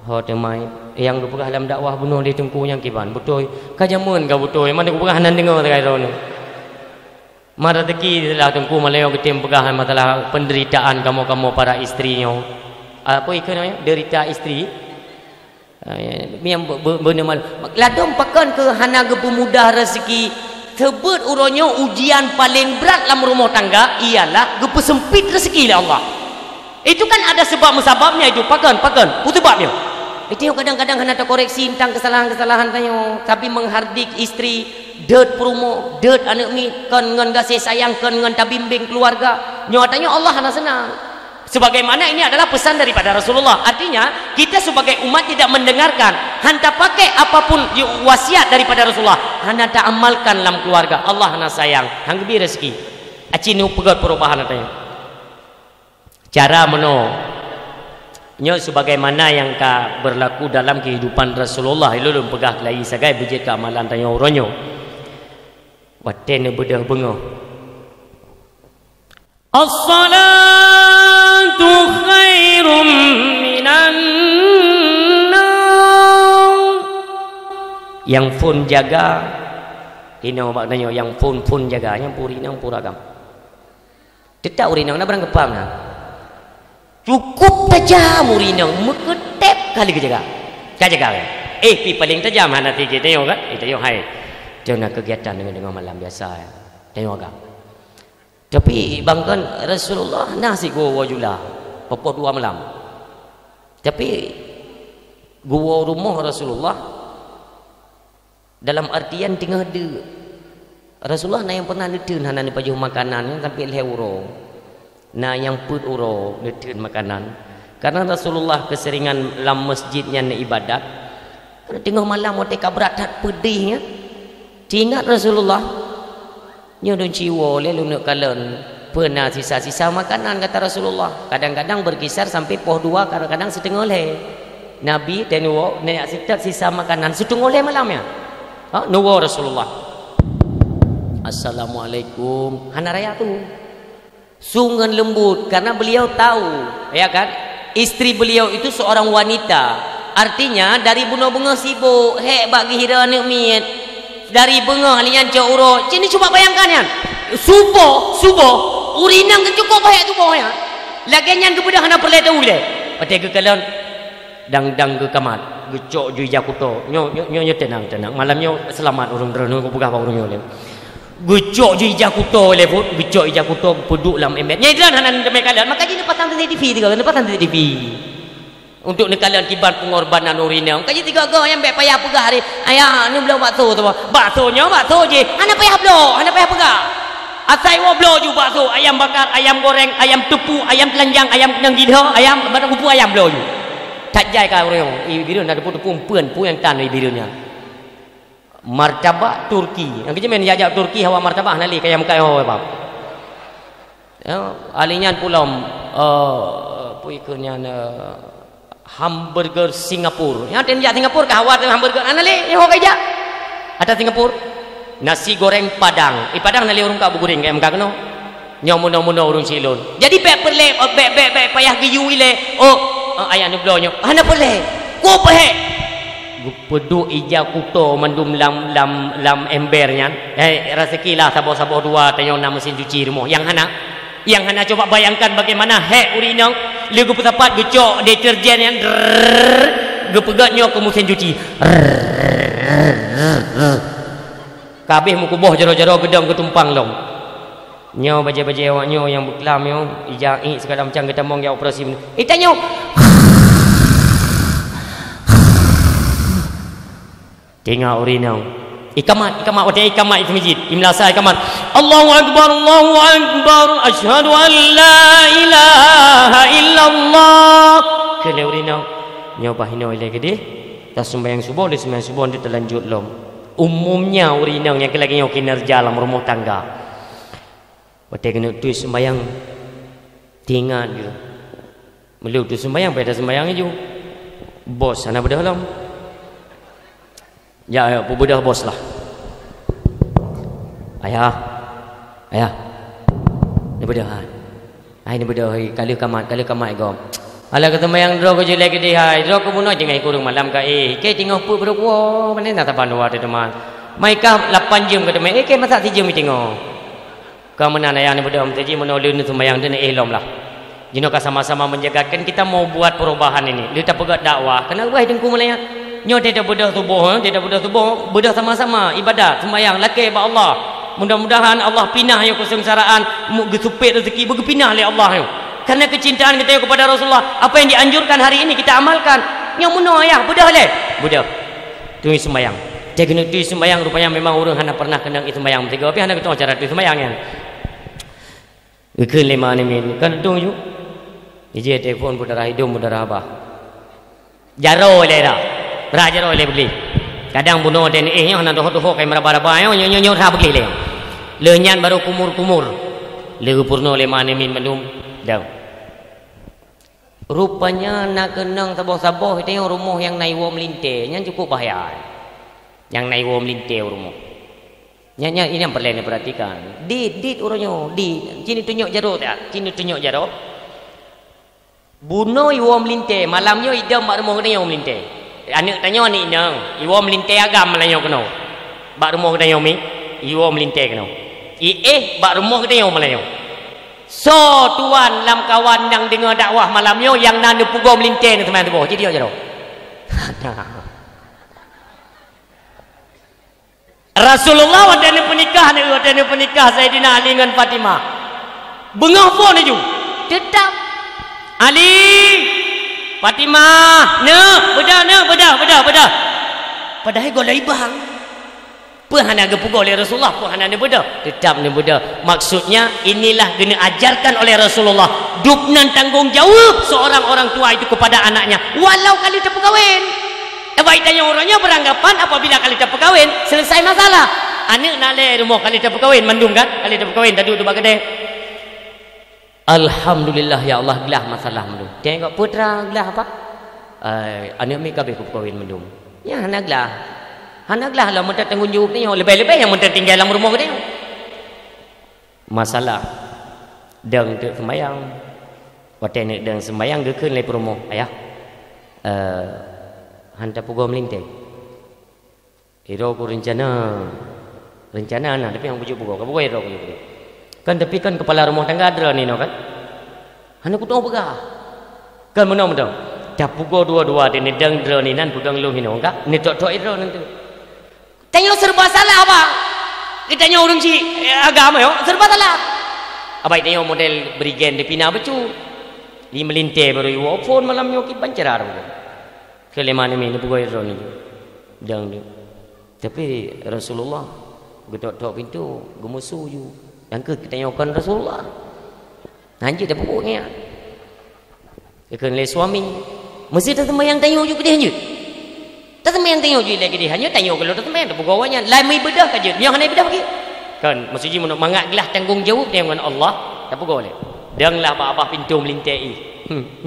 [SPEAKER 1] Ho temai yang du pegah dalam dakwah bunuh dia tungku yang kiban betul kajamun ka betul mana ku pegah nan dengar terai rono mara teki lah tungku maleo ketim pegah masalah penderitaan kamu para istrinya apa ikut derita istri yang benar ladom pakan ke hana ge pemudah rezeki sebut uronyo ujian paling berat dalam rumah tangga ialah ge pesempit rezeki oleh Allah. Itu kan ada sebab-sebabnya itu pakan putus babnya. Itu kadang-kadang hendak koreksi tentang kesalahan-kesalahan tayo tapi menghardik istri deut perumo deut anak mi kan ngan kasih sayang kan ngan tabimbing keluarga nyatanya Allah hana senang. Sebagaimana ini adalah pesan daripada Rasulullah. Artinya kita sebagai umat tidak mendengarkan hanta pakai apapun wasiat daripada Rasulullah hana tak amalkan dalam keluarga. Allah hana sayang hang gebi rezeki acinu pegat perubahan tanya cara meno nyo sebagaimana yang ka berlaku dalam kehidupan Rasulullah ilulun pegah kelai sagai bejit ke amalan tanya uronyo waten bedah bengo as-salatu khairum minan nar yang pun jaga ini maknanya yang pun jaga yang purinang puragam tidak urinang na barang kepam na cukup tajam urinang meketep kali kejaga pi paling tajam nanti kita tengok kan tengok hai jangan kegiatan dengan malam biasa ya tengok kan tapi bangkan Rasulullah nasi gua wajula papa 2 malam tapi gua rumah Rasulullah dalam artian tengah ada Rasulullah yang pernah neteun hana ni pajuh makanan sampai leuro nah yang put uro neteun makanan karena Rasulullah keseringan dalam masjidnya na ibadat tengah malam otek kabratat pedihnya ingat Rasulullah nyodon ciwo le lu nak kalen pernah sisa-sisa makanan kata Rasulullah kadang-kadang berkisar sampai poh 2 kadang-kadang setengah le Nabi dan nuwo nak sisa makanan setengah le malamnya nuwo Rasulullah Assalamualaikum hana raya tu sungan lembut karena beliau tahu ya kan istri beliau itu seorang wanita artinya dari bunga-bunga sibuk bagi hira anak miet dari bunga alian cauro sini cuba bayangkan ya subuh urinang ke cukup baik tu bohnya lagian kepada hana perle tahu le pada ke kalan dang ke kamar gecok ju jakuto nyo tenang malamnya selamat urang drone ko buka urang yo le gecok je ijakuto lewat gecok ijakuto peduk dalam ember nyaidan hanan demi kalian maka jadi pasang TV TV untuk nekalan kiban pengorbanan urinang kaji 3 ga yang baik payah pegah hari ayah ni belum bakso tu bakso je hana payah pegah asai wo blo ju bakso ayam bakar ayam goreng ayam tepu ayam telanjang ayam kendang gidha ayam batang kupu ayam blo ju tak jai ka urang ibiru nak tepu puan yang tan ibirunya martabak Turki yang kejemen jajak Turki hawa martabak nali kaya muka hawa bab alinyan pulau puikunnya hamburger Singapura yang ten jak Singapura ka hawa hamburger nali yang hawa kaya ada Singapura nasi goreng Padang Padang nali urung ka buguring kaya muka keno nyomuno urung silun jadi bek perle bek payah giyu ile ayah ni blonyo hana perle ko peh peduk ija kuto mandum lam embernya rezeki lah sabo 2 tayong na mesin cuci rumah yang hana coba bayangkan bagaimana urinang legu petapat gecok deterjen yang gepegatnya ke mesin cuci kabeh mukuboh jaro-jaro gedang ketumpang long nyo baje-baje awaknyo yang berkelam yo ijai sekadar macam kita mong ya operasi itanyo tinggal urinang Ikamat waktu ikamat itu masjid. Imlasa ikamat. Allahu akbar, asyhadu an la ilaha illallah. Kalau rina nyoba hino ile gede. Tak sembahyang subuh, dia sembahyang subuh dia terlanjut lom. Umumnya urina yang lagi yang kinerja dalam rumah tangga. Waktu kena tu sembahyang tinggal dia. Melu tu sembahyang pada sembahyang je. Bos sana bedah lam. Ya, bedah bos lah. Ayah. Ni bedah. Ai ni bedah kali kamat gom. Ala kata mayang dro ko je lagi di hai. Dro ko buno jangan kurung malam ka ke tengok pu bro ko. Mana nak tapan dua teman. Mai ka 8 jam kata mai ke masak 3 jam tengok. Ka mana ayah ni bedah mesti menolun sembahyang dia elom lah. Jino ka sama-sama menjagakan kita mau buat perubahan ini. Dia tak pegat dakwah. Kena buat dengku mulanya. Nyo dia bedah tubuh, bedah sama-sama ibadat, sembahyang laki ba Allah. Mudah-mudahan Allah pinah yo kesengsaraan, gesupit rezeki berpinah oleh Allah yo. Karena kecintaan kita kepada Rasulullah, apa yang dianjurkan hari ini kita amalkan. Yang muno ayah bedah le. Bedah. Tu sembahyang. Dia kena tu sembahyang rupanya memang orang hana pernah kena sembahyang. Tiga tapi hana ketemu cara tu sembahyang kan. Ke lima ni min. Kan tu yo. Ije telefon budara hidung budara abah. Jaro le dah. Berajaro le beli. Kadang bunuh dan nya nak doh kai maraba-raba yo nyo ra beli le. Leunyan baru kumur-kumur. Le purno le mane min manum dah. Rupanya nak kenang saboh-saboh tengok rumah yang naik wom linte nya cukup bahaya. Yang naik wom linte rumah. Nya ini yang perlu diperhatikan. Dit orangnya, sini tunjuk jaro tak? Sini tunjuk jaro. Bunuh iwam linte malamnya idam bak rumah kena iwam linte. Anak tanya ni nang iwam linte agam malamnya kena. Bak rumah kena iwam iwam linte kena. Bak rumah kena iwam malamnya. So tuan lam kawan yang dengar dakwah malamnya yang nan pugom linte ni teman tu. Jadi dia jaro. Rasulullah waktu ni penikah Sayyidina Ali dengan Fatimah. Bengah pun ju. Tetap Ali Fatimah bedah padahal golai bang hana ge pugol oleh Rasulullah hana ne bedah tetap ne bedah maksudnya inilah kena ajarkan oleh Rasulullah dupnan tanggungjawab seorang orang tua itu kepada anaknya walau kali tak berkahwin baik tanya orangnya beranggapan apabila kali tak berkahwin selesai masalah anak nak le rumah kali tak berkahwin mandum kan kali tak berkahwin tadi tu bagade. Alhamdulillah ya Allah gelah masalah mendung. Tengok putra gelah apa? Anak mi kabeh kawin mendung. Ya anak gelah. Anak gelah lah mudah tanggungjawab ni lebih-lebih yang mudah tinggal dalam rumah dia. Masalah deng tu sembayang. Waktu nak deng sembayang dia keun le rumah. Ayah. Hantar pugom linte. Iro ku rencana anak tapi yang bujuk pugom. Kamu iro ku. Kan tapi kan kepala rumah tangga ada ni no kan. Hana ku tahu pegah. Kan menang. Dah pukul dua-dua ni dang dra ni nan pudang lu hino ka. Ni tok iro nanti. Tengok serba salah apa? Kita tanya orang si agama yo serba salah. Abai tengok model brigen di pina becu. Di melinte baru iwo phone malam yo ki pancarar. Kelema ni pukul iro ni. Dang ni. Tapi Rasulullah gedok-dok pintu gemusu ju. Yang kita tengokkan Rasulullah. Nanti dah pokoknya. Ikan le suami. Mesti tak sembahyang tengok juga dia hanya. Tak sembahyang tengok juga lagi dia hanya tengok kalau tak sembahyang tak pegawainya. Lai mai bedah saja. Yang hanya bedah pergi. Kan maksudnya menuk mangatlah tanggungjawab dengan Allah. Tak pegawai. Danglah abah pintu melintai.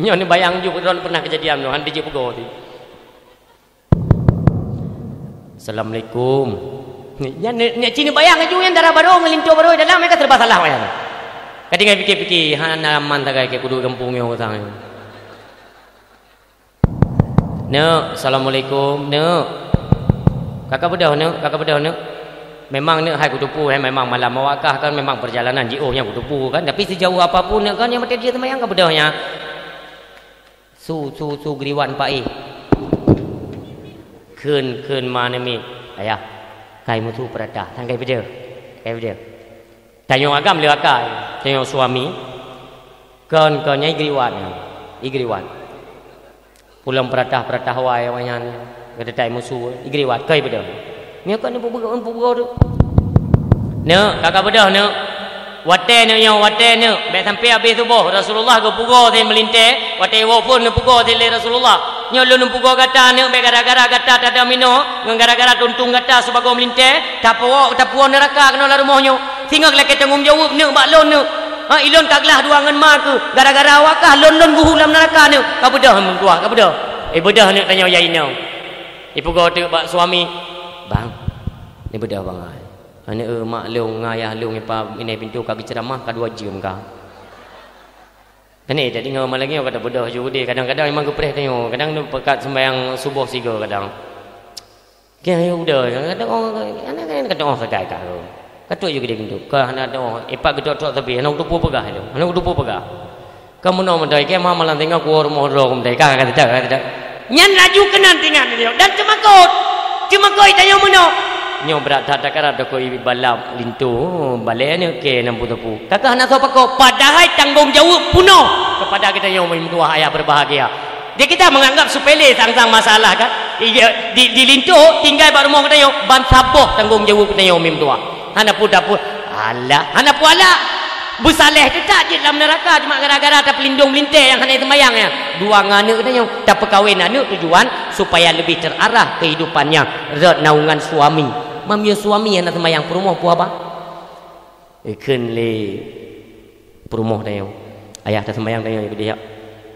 [SPEAKER 1] Nyo ni bayang juga pernah kejadian tu. Handi je pegawai. Assalamualaikum. Ni cini bayang aja yang darah baru ngelintu baru dalam mereka serba salah wayang. Kadang fikir-fikir hana man tagai ke kudu kampung yo tang. No, assalamualaikum. No. Kakak bedah no. Memang ni hai kutupu memang malam mawakah kan memang perjalanan JO nya kutupu kan tapi sejauh apapun kan yang mati dia temayang ke bedahnya. Su griwan pai. Keun mana mi. Ayah. Kai mutu perada, tangkai video. Tanyong agam le akai, tanyong suami. Kan nyai igriwan. Pulang perada hawai wanyan, kata tai musuh igriwan kai video. Ni kan ni pura tu. Nak kakak bedah nak. Wate nak yang wate nak. Baik sampai habis subuh Rasulullah ke pura dia melintas. Wate wa pun nak pura dia Rasulullah. Nyo lu nak pura kata nak baik gara-gara kata tak ada mino, ngan gara-gara tuntung kata sebagai melintas, tak puan neraka kena la rumahnya. Sehingga lek tanggung jawab nak bak lon nak. Ha ilon taklah dua ngan mak ke. Gara-gara awakah lon guhu dalam neraka nak. Ka bedah mun tua, ka bedah. Bedah nak tanya yai nau. Pura tu bak suami. Bang. Ni bedah bang. Ana mak long ngayah long apa ini pintu kaki ceramah ka 2 jam ka. Kene jadi ngau malagi kata bedah juga dia kadang-kadang memang gepreh tengok. Kadang tu pekat sembahyang subuh siga kadang. Kaya udah kadang anak kata orang sagai ka. Kata juga dia pintu. Ka anak ada epak gedok tapi anak tu pegah tu. Anak tu pegah. Kamu nak mendai ke mama lan tengok ku rumah ro kum dai ka kata tak. Nyan laju kenan tinggal dia dan cuma kau tanya mana. Nyo berat tak karat ko ibi balap lintu balai ni ke nampu tepu kakak nak tahu pakok padahal tanggung jawab puno kepada kita yang tua ayah berbahagia dia kita menganggap sepele sang-sang masalah kan di lintu tinggal pada rumah kita yang ban sapoh tanggung jawab kita yang tua hana pun ala bersaleh tu tak je dalam neraka cuma gara-gara tak pelindung melintai yang hana sembahyang ya dua anak kita yang tak perkahwin anak tujuan supaya lebih terarah kehidupannya naungan suami mamnya suami yang nak sembahyang perumah pu apa? Ikan le perumah dah yang ayah tak sembahyang dah yang bedah.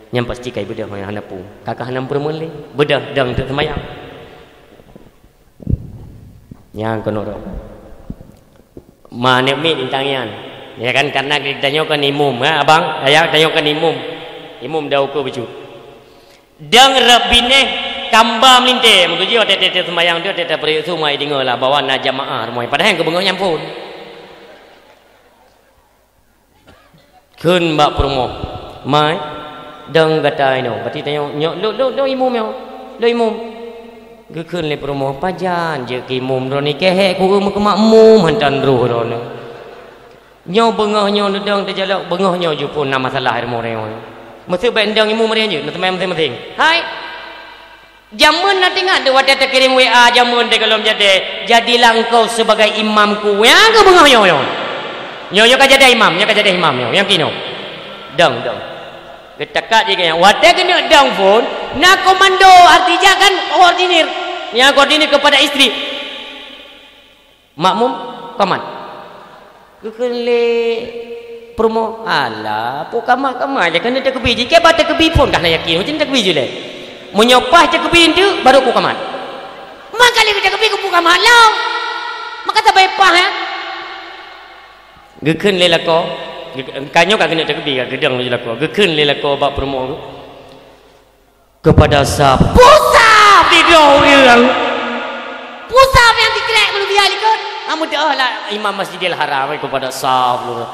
[SPEAKER 1] Yang pasti kai bedah yang hanap pu. Kakak hanam perumah le bedah dang tak sembahyang. Yang kono ro. Mana mi intangian. Ya kan karena kita tanyakan imum ha abang ayah tanyakan imum dah ukur baju. Dang rabine kamba melinte mutuji tete sembayang dia tete beri sumai dengarlah bawa na jamaah rumah padahal ke bengok nyampun kun bak promo mai dang gatai no berarti tanya lo imum yo lo imum ke kun le promo pajan je ke imum ro ni kehe ku ke makmum hantan roh ro no nyo bengah nyo dang terjalak bengah nyo ju pun nama masalah rumah reo mesti bendang imum re je nak temai masing-masing hai jamun nak tengok dia wadah terkirim WA jamun dia kalau jadilah engkau sebagai imamku yang ke bengah yo kan jadi imam yo yang kino dang ketakat je kan wadah kena dang pun nak komando artinya kan koordinir yang koordinir kepada isteri makmum kaman kekele promo ala pukamak je kan ada kebiji ke bata kebi pun dah yakin macam tak kebiji le menyopah cakapin tu baru ku kamat maka kali cakapin ku kamat lah maka tak baik pah ya geken lelako kanyo kak kena cakapin kak gedang lelako geken lelako bak promo kepada sah pusap di doang pusap yang dikrek belum dia likut kamu dah lah imam masjidil haram kepada sah belum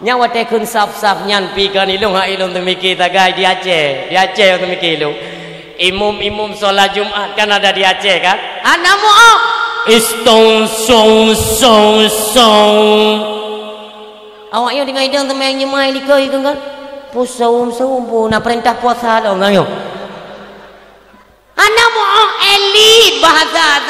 [SPEAKER 1] nyawa tekun saf nyan pikan ilung ha ilung temiki tagai di Aceh untuk mikir ilung imum solat Jumat kan ada di Aceh kan anamu istong song awak yo dengan idang temeng nyemai likai kan pusawum pun nak perintah puasa lo ngayo anamu elit bahasa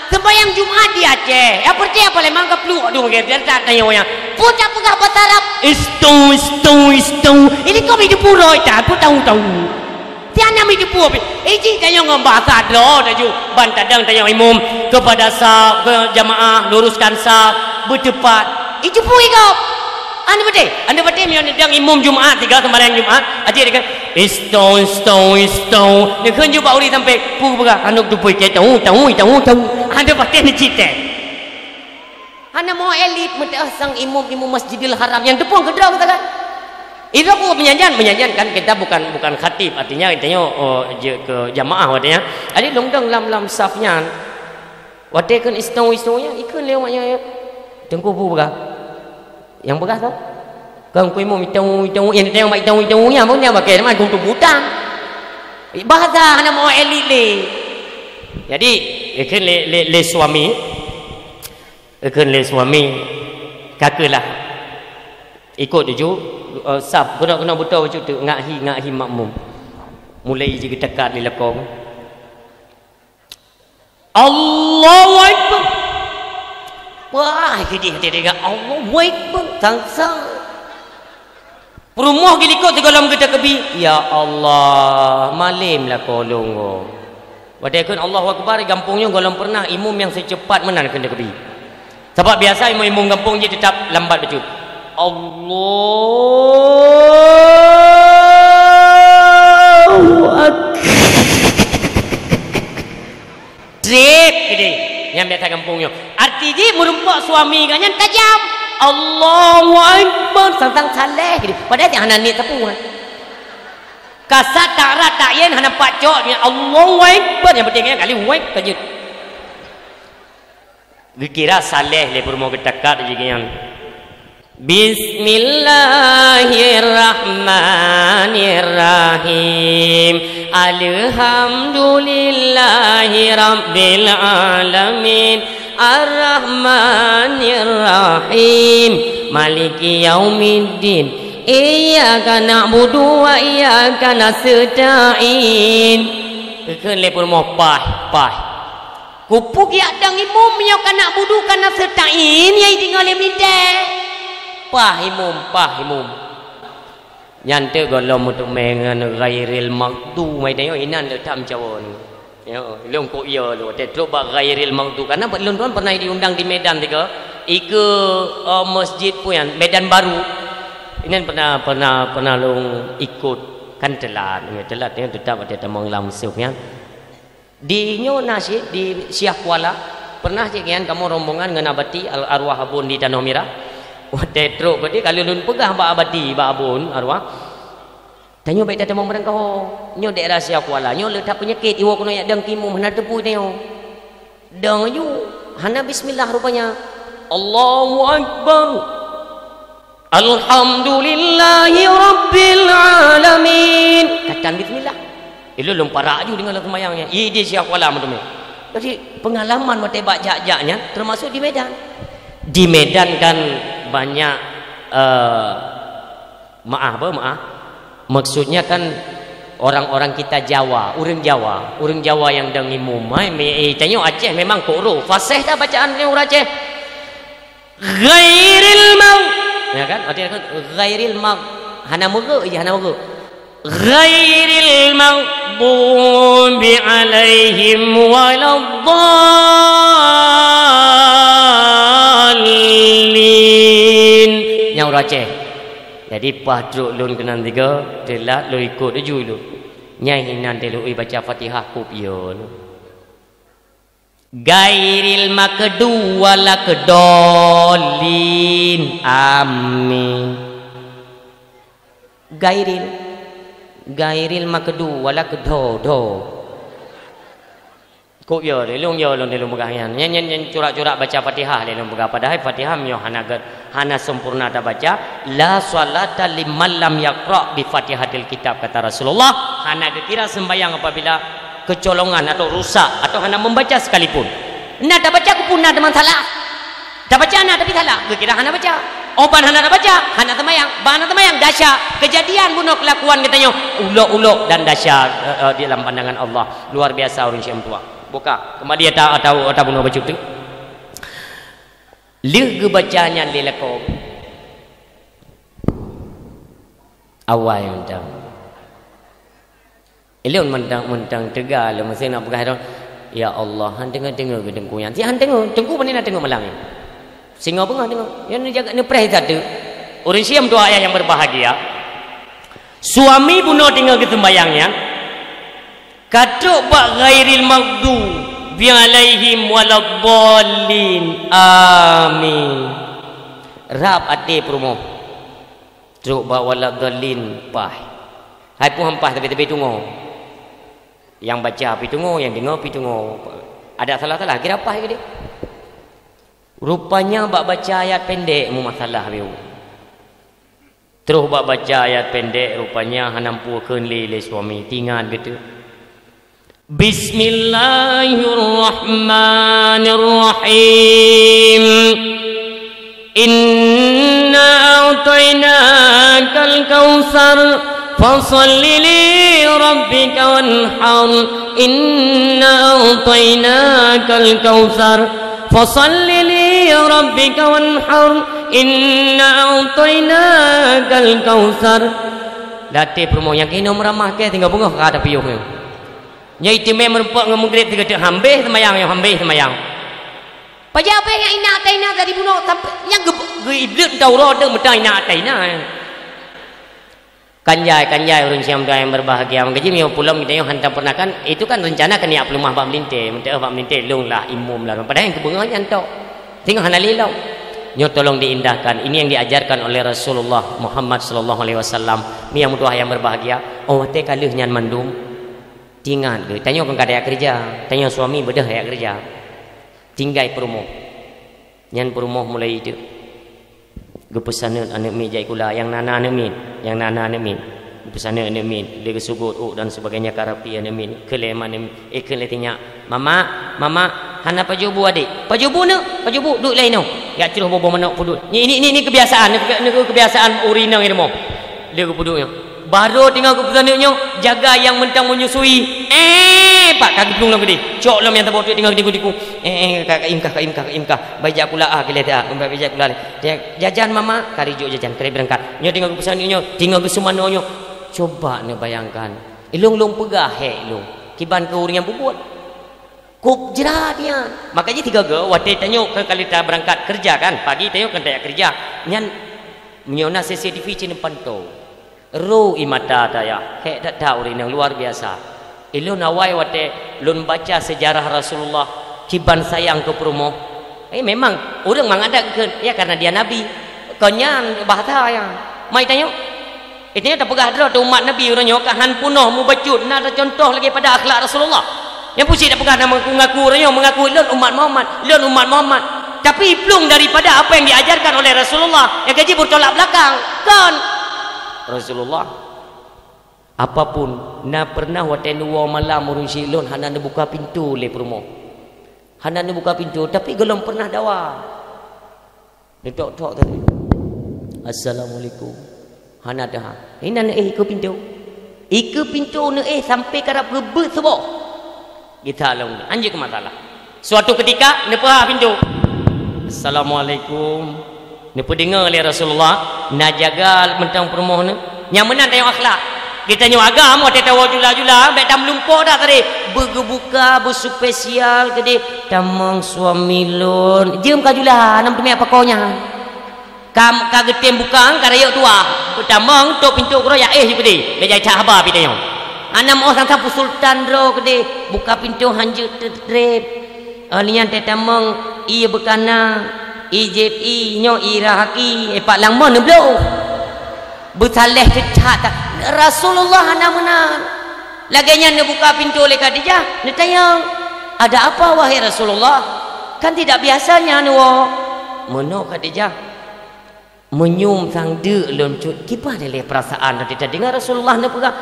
[SPEAKER 1] sembahyang Jumat di Aceh ya percaya apa lemang ke peluk aduh dia tak tanya orang pucak pegah bahasa Arab istong ini kau hidup pura tak aku tahu tiada mi dipu iji tanya ngom bahasa do daju ban tadang tanya imum kepada saf ke jamaah luruskan saf bertepat iji pu ikau anda bete mi dang imum Jumaat tiga sembahyang Jumaat aje dekat istong ni kan juga uri sampai pu bega anu tu pu ke tahu anda bete ni cite anda mau elit mete sang imum Masjidil Haram yang tepung gedang kata kan itu aku menyanyikan kan kita bukan khatib artinya ke jamaah wadanya ada longdang lam safnya wadai kan istong-istongnya ikun lewatnya tengku bu begah yang begah tau kan ku imam itong yang tengok itong-itongnya pun dia pakai nama tu butang bahasa hana mau elit le jadi ikun le suami kakalah ikut tuju saf kena betul macam tu ngahi makmum mulai je dekat ni lekong Allahu Akbar Wah, dia Allah Akbar sang-sang. Perumah gili kau dalam kita kebi. Ya Allah, malimlah kolong kau. Wadai Allahu Akbar gampungnya golong pernah imam yang secepat menan kena kebi. Sebab biasa imam kampung je tetap lambat becut. Allahu Akbar. Drip gede. Yang biasa kampungnya. Arti dia merumpak suami kan yang tajam. Allahu Akbar. Santang saleh gede. Padahal dia hana ni tepung kan. Kasat tak rat tak yen hana pacok ni Allahu Akbar. Yang pentingnya kali wek kajut. Dikira saleh le permo ketakat je yang Bismillahirrahmanirrahim. Alhamdulillahi rabbil alamin. Ar-Rahmanir-Rahim. Maliki yaumiddin. Iyyaka na'budu wa iyyaka nasta'in. Keun le pun mo pah. Kupuk ya dang imum yo kana budu kana nasta'in yai tinggal le mite. Pah imum. Nyante golom untuk mengan ghairil maghdu mai dayo inan le tham cawon. Yo long ko yo lo te coba ghairil maghdu karena belum pernah diundang di Medan tiga. Ike masjid puyan Medan Baru. Ini pernah long ikut kan telat yang tetap ada tamang langsung ya. Di nasi di Syekh Kuala pernah cikian kamu rombongan dengan abati arwah abun di Tanah Merah. Wadai truk berarti kalau lun pegah ba abadi ba abun arwah. Tanya baik dah tamang barang kau. Nyo daerah Syekh Kuala nyo letak penyakit iwo kono yak dang kimu hana tepu nyo. Dang yu hana bismillah rupanya. Allahu Akbar. Alhamdulillahi Rabbil Alamin. Katakan bismillah. Itu lomparak juga dengan semayangnya. Ini dia Syekh Kuala macam ni. Jadi pengalaman mata bak-jak-jaknya termasuk di Medan. Di Medan kan banyak maaf. Maksudnya kan orang-orang kita Jawa, orang Jawa yang dengi mumai. Tanya Aceh memang koro. Fasih dah bacaan orang Aceh. Ghairil maut. Ya kan? Artinya kan ghairil maut. Hana muga je hana muga. Ghairil maghdubi alaihim waladdallin. Yang Aceh. Jadi padruk lun kenan tiga telat lu ikut ju lu. Nyai hinan telu baca Fatihah kupion. Ghairil maghdubi waladdallin. Amin. Gairil maghdubi waladdallin. Kok yo le long pegang nyen curak-curak baca Fatihah le long pegang padahal Fatihah myo hana sempurna ta baca la salata liman lam yaqra bi Fatihatil kitab kata Rasulullah. Hana dikira sembahyang apabila kecolongan atau rusak atau hana membaca sekalipun. Nak dah baca pun nak ada masalah. Dah baca nak tapi salah. Kira hana baca. Oban hana dah baca, hana temayang, bahana temayang dahsyat. Kejadian bunuh kelakuan katanya ulok-ulok dan dahsyat di dalam pandangan Allah. Luar biasa orang Syekh tua. Buka. Kembali atau bunuh baca tu. Leh bacanya lelakom. Awal mentang. Elon mentang tegal masa nak pegang. Ya Allah, han tengok ke dengku yang. Si han tengok, dengku mana nak tengok malam ni. Singa pengah tengok. Yang ni jaga ni preh satu. Orang Syiam tu ayah yang berbahagia. Suami bunuh tinggal ke sembayangnya. Katuk bak ghairil maghdubi alaihim waladdallin. Amin. Rab ate promo. Truk bak waladdallin pah. Hai pun hampah tapi tunggu. Yang baca pi tunggu, yang dengar pi tunggu. Ada salah-salah kira apa ke dia? Rupanya bak baca ayat pendek mu masalah biu. Terus bak baca ayat pendek rupanya hanampukeun le suami tinggal gitu. Bismillahirrahmanirrahim. Inna a'tainakal kautsar fasalli li rabbika wanhar. Inna a'tainakal kautsar Fasalli li rabbika wanhar inna a'tainakal kautsar. Dati promo yang kena meramah ke tinggal bunga ka ada piung ni. Nya itimai merempak dengan maghrib tiga dak hambih semayang yang hambih semayang. Paja apa yang ina taina tadi bunuh sampai yang iblis tahu roda medai ina taina. Kanjai urun siam doa yang berbahagia mengaji mio pulang kita yang hantar pernah kan itu kan rencana kan niat pelumah bab melintir mentah bab melintir long lah imum lah padahal yang kebunga nyantok tengok hana lilau nyo tolong diindahkan ini yang diajarkan oleh Rasulullah Muhammad sallallahu alaihi wasallam mi yang doa yang berbahagia oh te kalih nyan mandum tinggal ke tanya kan kada kerja tanya suami bedah ya kerja tinggal perumoh nyan perumoh mulai itu gepesana anak mi jai kula yang nana anak min gepesana anak min dia kesugut dan sebagainya karapi anak min keleman kele tanya mama hana pajubu adik pajubu duk lain no ya ceroh bobo manok pudut ini kebiasaan ni kebiasaan urina ni mo dia kepuduknya baru tinggal keputusannya jaga yang mentang menyusui pak kaki pelung lang gede cok lam yang terbawa tinggal diku kakak imkah bajak kula kelihatan bajak kula dia jajan mama kari jo jajan kari berangkat nyo tinggal keputusannya tinggal ke semanonyo coba ne bayangkan ilung pegah ilung kiban ke uring yang bubut kup jerah dia makanya tiga ge wate tanyo ke kali ta berangkat kerja kan pagi tanyo kan tak kerja nyan nyona CCTV cin pantau ro imata daya dak tahu yang luar biasa ilun awai wate lun baca sejarah Rasulullah kiban sayang ke promo memang orang mengadak ke ya karena dia nabi konyan bahasa yang mai tanya itu tak pegah dah umat nabi orangnya kahan punoh mu bacut nak ada contoh lagi pada akhlak Rasulullah yang pusing tak pegah nama mengaku orangnya mengaku lun umat Muhammad tapi belum daripada apa yang diajarkan oleh Rasulullah yang gaji bertolak belakang kan Rasulullah apapun na pernah waten dua malam urun silon hana nak buka pintu le promo hana nak buka pintu tapi gelom pernah dawa tok tadi assalamualaikum hana dah ini nak ke pintu ne sampai karap gebet sebo kita long anjing ke masalah suatu ketika ne pah pintu assalamualaikum ne pendengar le Rasulullah na jaga mentang promo ne nyamanan tayang akhlak kita nyo agama te tawa jula-jula baik tam lumpur dah tadi bergebuka berspesial tadi tamang suami lon jem ka jula nam temi apa konya kam ka getem bukang ka rayok tua tamang tok pintu kro ya gede be jai haba pi tayo anam oh sang sapu sultan ro gede buka pintu hanju trep nian te tamang iya bekana IJI nyo irahaki pak langmon blo bersaleh cecat Rasulullah menang laganya nak buka pintu oleh Khadijah nak tanya ada apa wahai Rasulullah kan tidak biasanya nuwo mono Khadijah menyum sang de lon cut kipa ada perasaan tadi dengar Rasulullah nak pegang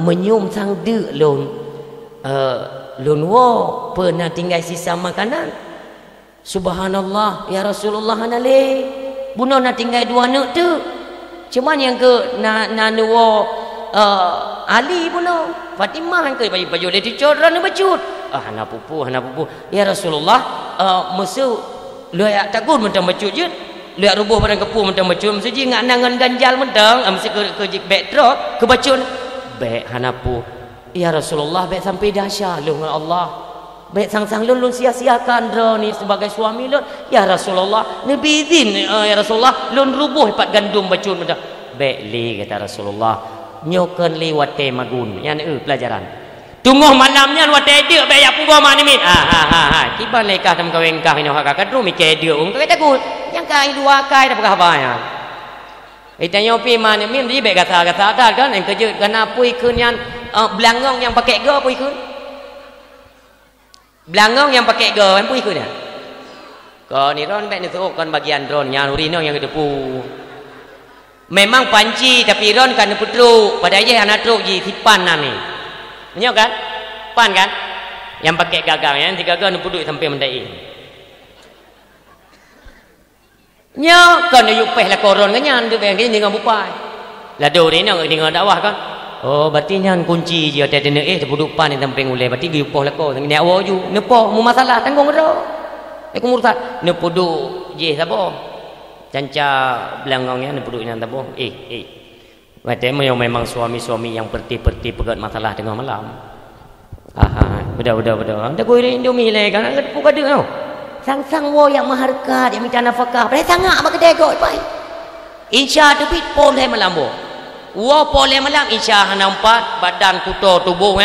[SPEAKER 1] menyum sang de lon wo pernah tinggal sisa makanan subhanallah ya Rasulullah nale bunuh nak tinggal dua nak tu cuman yang ke nanuwo Ali bunuh Fatimah yang ke baju dia dicoran bacut hana pupu ya Rasulullah musuh lu ya takut mentang bacut je lu ya rubuh barang kepu mentang bacut mesti ngak nangan ganjal mentang mesti ke backdrop ke bacut baik hana pu ya Rasulullah baik sampai dahsyat lu dengan Allah baik sang-sang lun sia-siakan dro ni sebagai suami lun ya Rasulullah nabi izin ya Rasulullah lun rubuh pat gandum bacun mentang baik li kata Rasulullah nyokan li wate magun yang pelajaran tunggu malamnya wate dia baik ya pugo mana min kiban lekah tam kaweng kah ini hak kadru mikir dia kata takut yang kai dua kai dah apa ya itanya pi mana min dia baik kata kan yang kerja kenapa ikun yang belangong yang pakai go apa ikun belangong yang pakai go yang pui ke dia kau ni ron baik ni tu kan bagian ron yang urino yang kedepu memang panci tapi ron kan putru pada aja anak truk ji sipan nami nyok kan pan kan yang pakai gagang yang tiga gagang puduk sampai mendai nyok kan yuk peh lah koron kan yang tu yang dengan bupai lah do ni dengan dakwah kan oh berarti nyan kunci dia ada duduk pan yang tamping ulai berarti giupoh lako ni awak ju nepoh mu masalah tanggung ro Aku murtad. Ne puduk je sabo. Canca belangongnya ne puduk nan sabo. Macam memang suami-suami yang perti-perti pegat masalah tengah malam. Bedah. Dah goi Indomie le kan ada pun ada tau. Sang-sang wo yang maharkat yang minta nafkah. Pada sangat mak kedai goi pai. Insya tu bit pol hai malam bo. Wo pol hai malam insya nampak badan kuto tubuh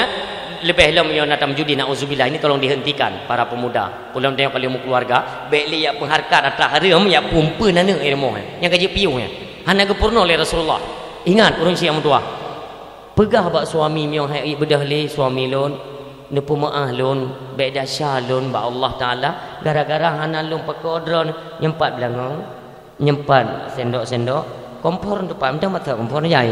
[SPEAKER 1] lebih lama yang nak judi nauzubillah ini tolong dihentikan para pemuda. Pulang tengok kalau mu keluarga, baiklah ya pengharkat atas haram ya pumpa nana ilmu yang gaji piung hana gepurno oleh Rasulullah. Ingat urang siang tua. Pegah bak suami miong hai bedah le suami lon ne pemaah lon baik dahsyat lon ba Allah taala gara-gara hana lon pakodron nyempat belangong nyempat sendok-sendok kompor depan dah mata kompor jai.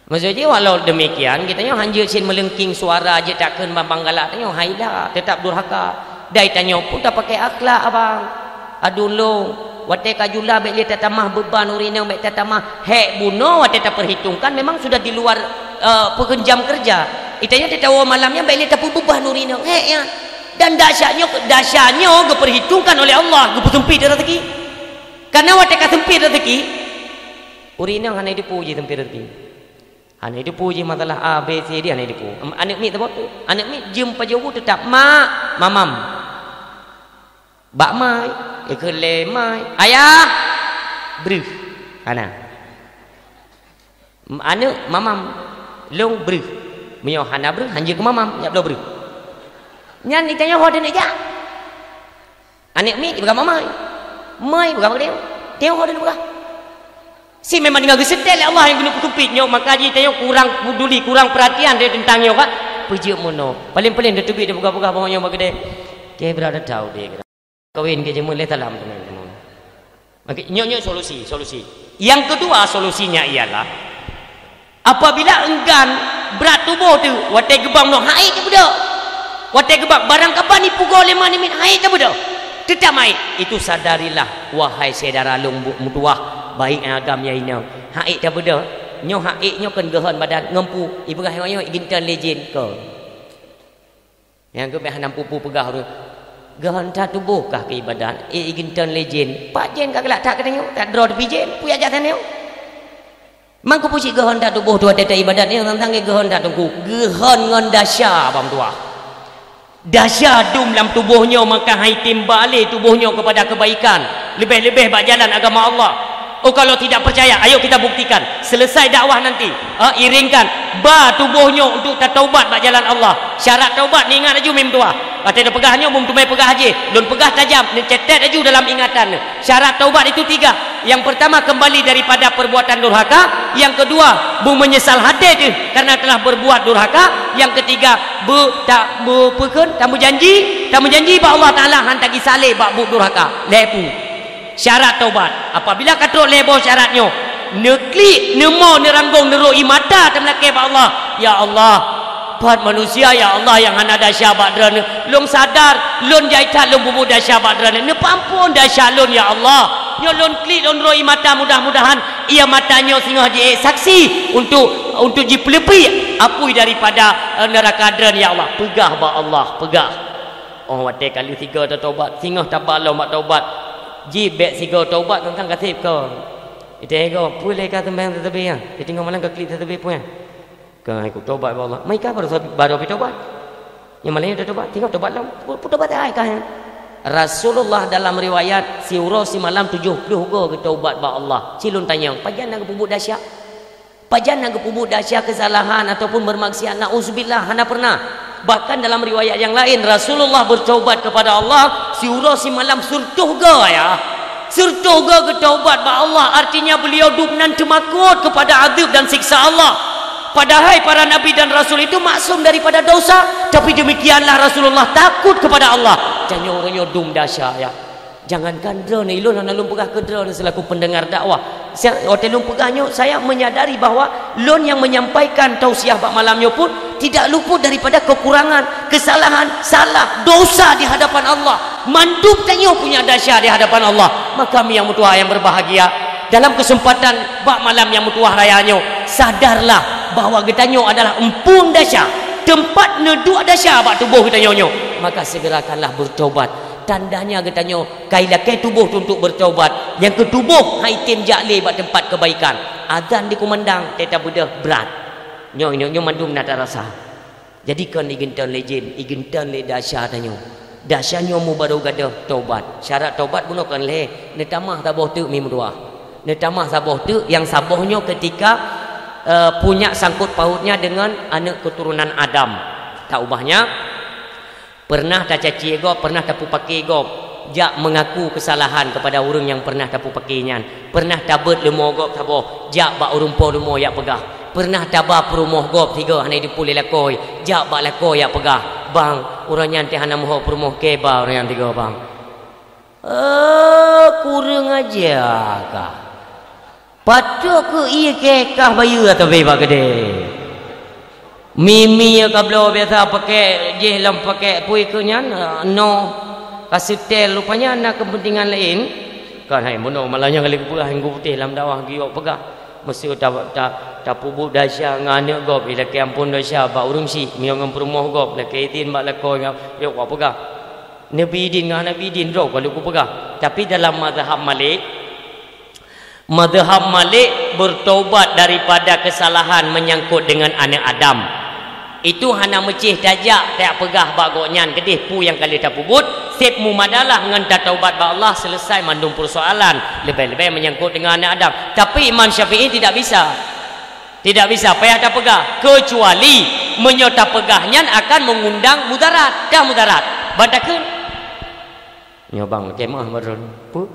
[SPEAKER 1] Maksudnya walau demikian kita nyo hanja sin melengking suara je takkan bambang galak tanya hailah tetap durhaka. Dai tanya pun tak pakai akhlak abang. Adulung wate kajula baik dia tatamah beban urina baik tatamah hek bunuh wate tak perhitungkan memang sudah di luar jam kerja. Itanya dia tahu malamnya baik dia tapu beban urina hek ya. Dan dahsyatnya diperhitungkan oleh Allah sempit rezeki. Karena wate ka sempit rezeki urina hanya dipuji sempit rezeki. Anak itu puji masalah A, B, C, D. Anak itu anak mi tempat tu. Anak mi jumpa jauh tetap mak, mamam. Bak mai, ekele mai. Ayah, beri. Anak. Anak mamam, long beri. Mio hana beri, hanya ke mamam, ya belum beri. Nyan ditanya hoden aja. Anak mi bukan mamai. Mai bukan dia. Dia hoden bukan. Si memang dengan gesetel Allah yang guna kutupitnya maka dia tanya kurang peduli kurang perhatian dia tentangnya kan puji mono paling-paling dia tubik dia buka-buka bawahnya bagi dia dia berada tahu dia kawin ke jemur le talam teman-teman maka nyok solusi yang kedua solusinya ialah apabila enggan berat tubuh tu watai gebang no haid tu budak watai gebang barang kapan ni pukul 5 minit haid tu budak tetap haid itu sadarilah wahai saudara lumbuk mutuah baik agamnya ini haid dah beda nyo haid nyo kan gehan badan ngempu ibrah nyo gintan legend ke yang ke behana pupu pegah tu gehan ta tubuh kah ke ibadat gintan legend pak jen ka kelak tak katanya tak draw de jen puya jatan nyo mangko puji gehan ta tubuh tu ada ibadat ni tentang gehan ta tungku gehan ngon dahsyat bang tua dahsyat dum dalam tubuhnya maka hai timbali tubuhnya kepada kebaikan lebih-lebih bak jalan agama Allah. Oh kalau tidak percaya, ayo kita buktikan. Selesai dakwah nanti, iringkan ba tubuhnya untuk taubat bak jalan Allah. Syarat taubat ni ingat aju mim tua. Kata dia pegahnya mum tumai pegah aje. Don pegah tajam, ni cetet aju dalam ingatan. Syarat taubat itu 3. Yang pertama kembali daripada perbuatan durhaka, yang kedua menyesal hati tu karena telah berbuat durhaka, yang ketiga tamu janji bak Allah Taala hantar gi saleh bak durhaka. Lepu. Syarat taubat apabila katrok lebo syaratnya neklik nemo neranggung neroi mata temlake ba Allah ya Allah buat manusia ya Allah yang hana dahsyat badrana lum sadar lun jaitat lum bubu dahsyat badrana ne pampun dahsyat lun ya Allah nyo lun klik lun roi mata mudah-mudahan ia matanya singa je saksi untuk ji pelepi apui daripada neraka dran ya Allah pegah ba Allah pegah oh wate kali 3 dah taubat singa tabalo mak taubat jibek sigo taubat tentang katib kau itu ego boleh kata tembang tetapi ya dia tinggal malam ke klik tetapi pun ya kau ikut taubat Allah mereka baru taubat yang malam dah taubat tinggal taubat lah taubat ai kah Rasulullah dalam riwayat si uro si malam 70 go ke taubat ba Allah cilun tanya pajan nak pubuk dahsyat kesalahan ataupun bermaksiat nauzubillah hana pernah. Bahkan dalam riwayat yang lain Rasulullah bertaubat kepada Allah si uro si malam surtuhga ya surtuhga ke taubat ba Allah artinya beliau duknan temakut kepada azab dan siksa Allah. Padahal para nabi dan rasul itu maksum daripada dosa tapi demikianlah Rasulullah takut kepada Allah jangan orangnya dum dahsyat ya jangankan drone ilun hana lum pegah ke drone selaku pendengar dakwah hotel lum pegahnya saya menyadari bahawa lun yang menyampaikan tausiah bak malamnya pun tidak luput daripada kekurangan kesalahan salah dosa di hadapan Allah mandub tanya punya dahsyat di hadapan Allah maka kami yang mutuah yang berbahagia dalam kesempatan bak malam yang mutuah rayanya sadarlah bahawa getanyo adalah empung dahsyat tempat neduk dahsyat bak tubuh getanyo maka segerakanlah bertobat. Tandanya katanya kailakai tubuh untuk bertobat. Yang ketubuh haitim ja'li buat tempat kebaikan. Azan dikumandang teta bedah berat. Nyo mandum nak rasa. Jadi kan igintan legend, igintan le dasya tanya. Dasyanya mu baru gadah taubat. Syarat taubat bunuh kan le. Netamah saboh tu mimruah. Netamah saboh tu yang sabohnya ketika punya sangkut pautnya dengan anak keturunan Adam. Tak ubahnya pernah tak caci gop, pernah tapu pakai gop. Jak mengaku kesalahan kepada orang yang pernah tapu pakainya. Pernah tabut lemo gop saboh. Jak bak urung po lemo yak pegah. Pernah tabah perumah gop tiga hanya dipulih lakoi. Jak bak lakoi yak pegah. Bang, orang yang hana moho perumah keba orang yang tiga bang. Kurang aja kah. Patut ke iya kekah bayu atau bebak gede. Mimi yang kablo biasa pakai jehlam pakai pui kenyan no kasih tel rupanya nak kepentingan lain kan hai mono malahnya kali pegah hingga putih dalam dakwah giok pegah mesti tak pubuk dasya ngane gop bila ke ampun dasya ba urung si miong perumah gop la ke tin ba la ko yo ko pegah nabi din ngana nabi din ro kalau ku pegah tapi dalam mazhab Malik bertaubat daripada kesalahan menyangkut dengan anak Adam. Itu hana mecih dajak tak pegah bagonyan kedih pu yang kali tak pubut sep mu madalah ngan taubat ba Allah selesai mandum persoalan lebih-lebih menyangkut dengan anak Adam. Tapi Imam Syafi'i tidak bisa payah tak pegah kecuali menyota pegahnya akan mengundang mudarat. Dah mudarat badakeun nyobang kemah marun pu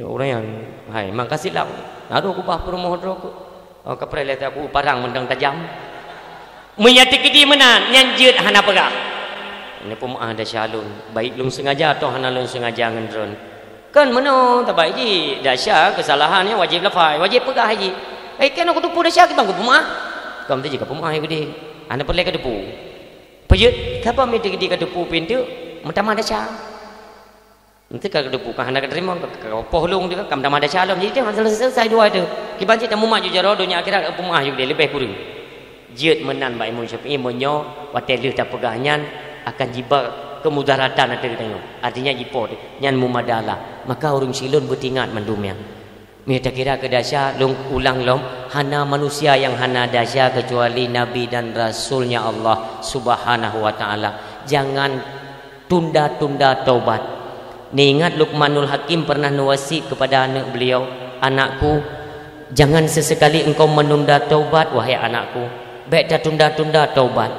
[SPEAKER 1] orang yang hai makasih lah aduh aku bah perumah aku keprelet aku parang mendang tajam menyati kedi menan nyanjut hana pegah ini pun ada syalun baik lung sengaja atau hana lung sengaja ngendron kan mana tak baik ji dasya kesalahannya wajib lafai wajib pegah haji kan aku tupu dasya ke bang ku pemah kam tu jika pemah aku anda perlu ke depu pejut kapa mesti kedi ke depu pintu mentama dasya nanti kalau depu kan hendak terima kalau pohlung dia kam dah ada shalom jadi dia selesai dua itu kiban cita mu maju jaro dunia akhirat pemah juga dia lebih kurang jiut menan ba Imam Syafi'i monyo watel tak pegahnya akan jiba kemudaratan ada katanya artinya jipo nyan mumadalah maka orang silun bertingat mendumnya mi tak kira ke dasya lung ulang lom hana manusia yang hana dasya kecuali nabi dan rasulnya Allah Subhanahu wa taala. Jangan tunda-tunda taubat. Ni ingat Luqmanul Hakim pernah nuwasi kepada anak beliau, anakku, jangan sesekali engkau menunda taubat wahai anakku. Baik dah tunda-tunda taubat.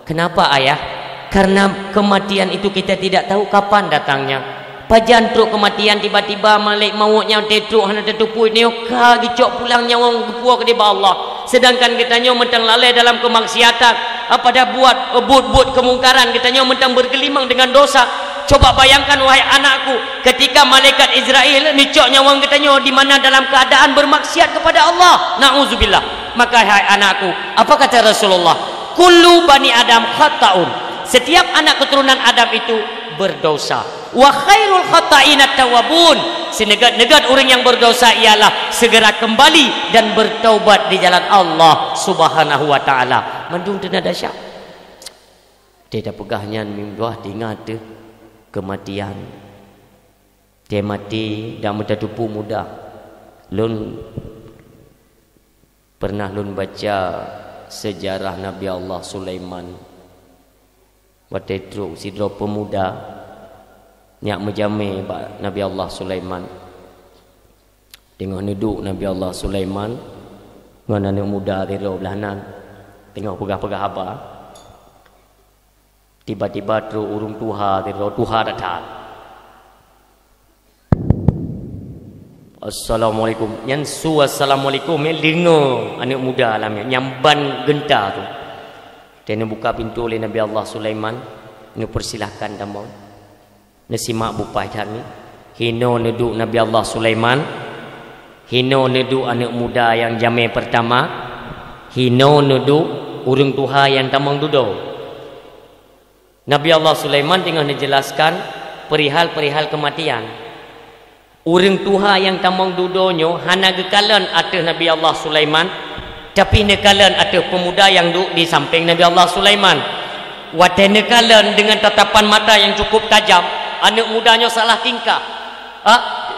[SPEAKER 1] Kenapa ayah? Karena kematian itu kita tidak tahu kapan datangnya. Pajan truk kematian tiba-tiba malik mautnya tetruk hana tetupu ni ka gicok pulang nyawang gepua ke ba Allah. Sedangkan kitanya mentang lalai dalam kemaksiatan, apa dah buat but kemungkaran, kitanya mentang bergelimang dengan dosa. Coba bayangkan wahai anakku, ketika malaikat Israel nicok nyawang katanya di mana dalam keadaan bermaksiat kepada Allah. Nauzubillah. Maka hai anakku, apa kata Rasulullah? Kullu bani Adam khata'un. Setiap anak keturunan Adam itu berdosa. Wa khairul khata'in at-tawwabun. Senegat-negat orang yang berdosa ialah segera kembali dan bertaubat di jalan Allah Subhanahu wa taala. Mendung tena dahsyat. Dia dah pegahnya mimbuah diingat tu kematian. Dia mati dah muda tupu muda. Lun pernah lun baca sejarah Nabi Allah Sulaiman. Waktu itu sidro pemuda nyak menjamai Nabi Allah Sulaiman. Tengok duduk Nabi Allah Sulaiman dengan anak muda tiro belahanan. Tengok pegah-pegah apa. Tiba-tiba terus urung Tuhan datang. Assalamualaikum. Yang assalamualaikum dengar anak muda alamnya nyamban genta tu. Dia buka pintu oleh Nabi Allah Sulaiman. Ni persilahkan damau. Nasimak bupai kami. Hino neduk Nabi Allah Sulaiman. Hino neduk anak muda yang jamai pertama. Hino neduk urung Tuhan yang tamang duduk. Nabi Allah Sulaiman tengah menjelaskan perihal-perihal kematian. Urang Tuhan yang tamang dudonyo hana gekalan atas Nabi Allah Sulaiman, tapi nekalan atas pemuda yang duduk di samping Nabi Allah Sulaiman. Watene kalian dengan tatapan mata yang cukup tajam, anak mudanya salah tingkah,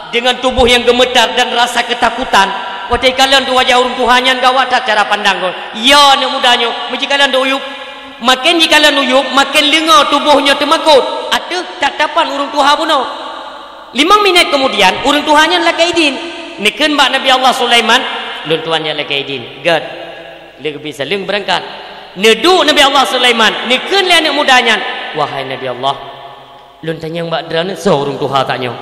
[SPEAKER 1] dengan tubuh yang gemetar dan rasa ketakutan. Watene kalian tu wajah urung Tuhannya gawat tak cara pandang kau. Ya anak mudanya, jika kalian uyup, makin jika kalian uyup, makin lengar tubuhnya temakut. Ada tatapan urung Tuhan pun. 5 minit kemudian urung Tuhannya lagi idin. Niken bak Nabi Allah Sulaiman, lun Tuhannya lagi idin. Gad, lagi bisa leng berangkat. Neduk Nabi Allah Sulaiman, niken le anak mudanya. Wahai Nabi Allah, lun tanya mbak drana seorang Tuhan tanya.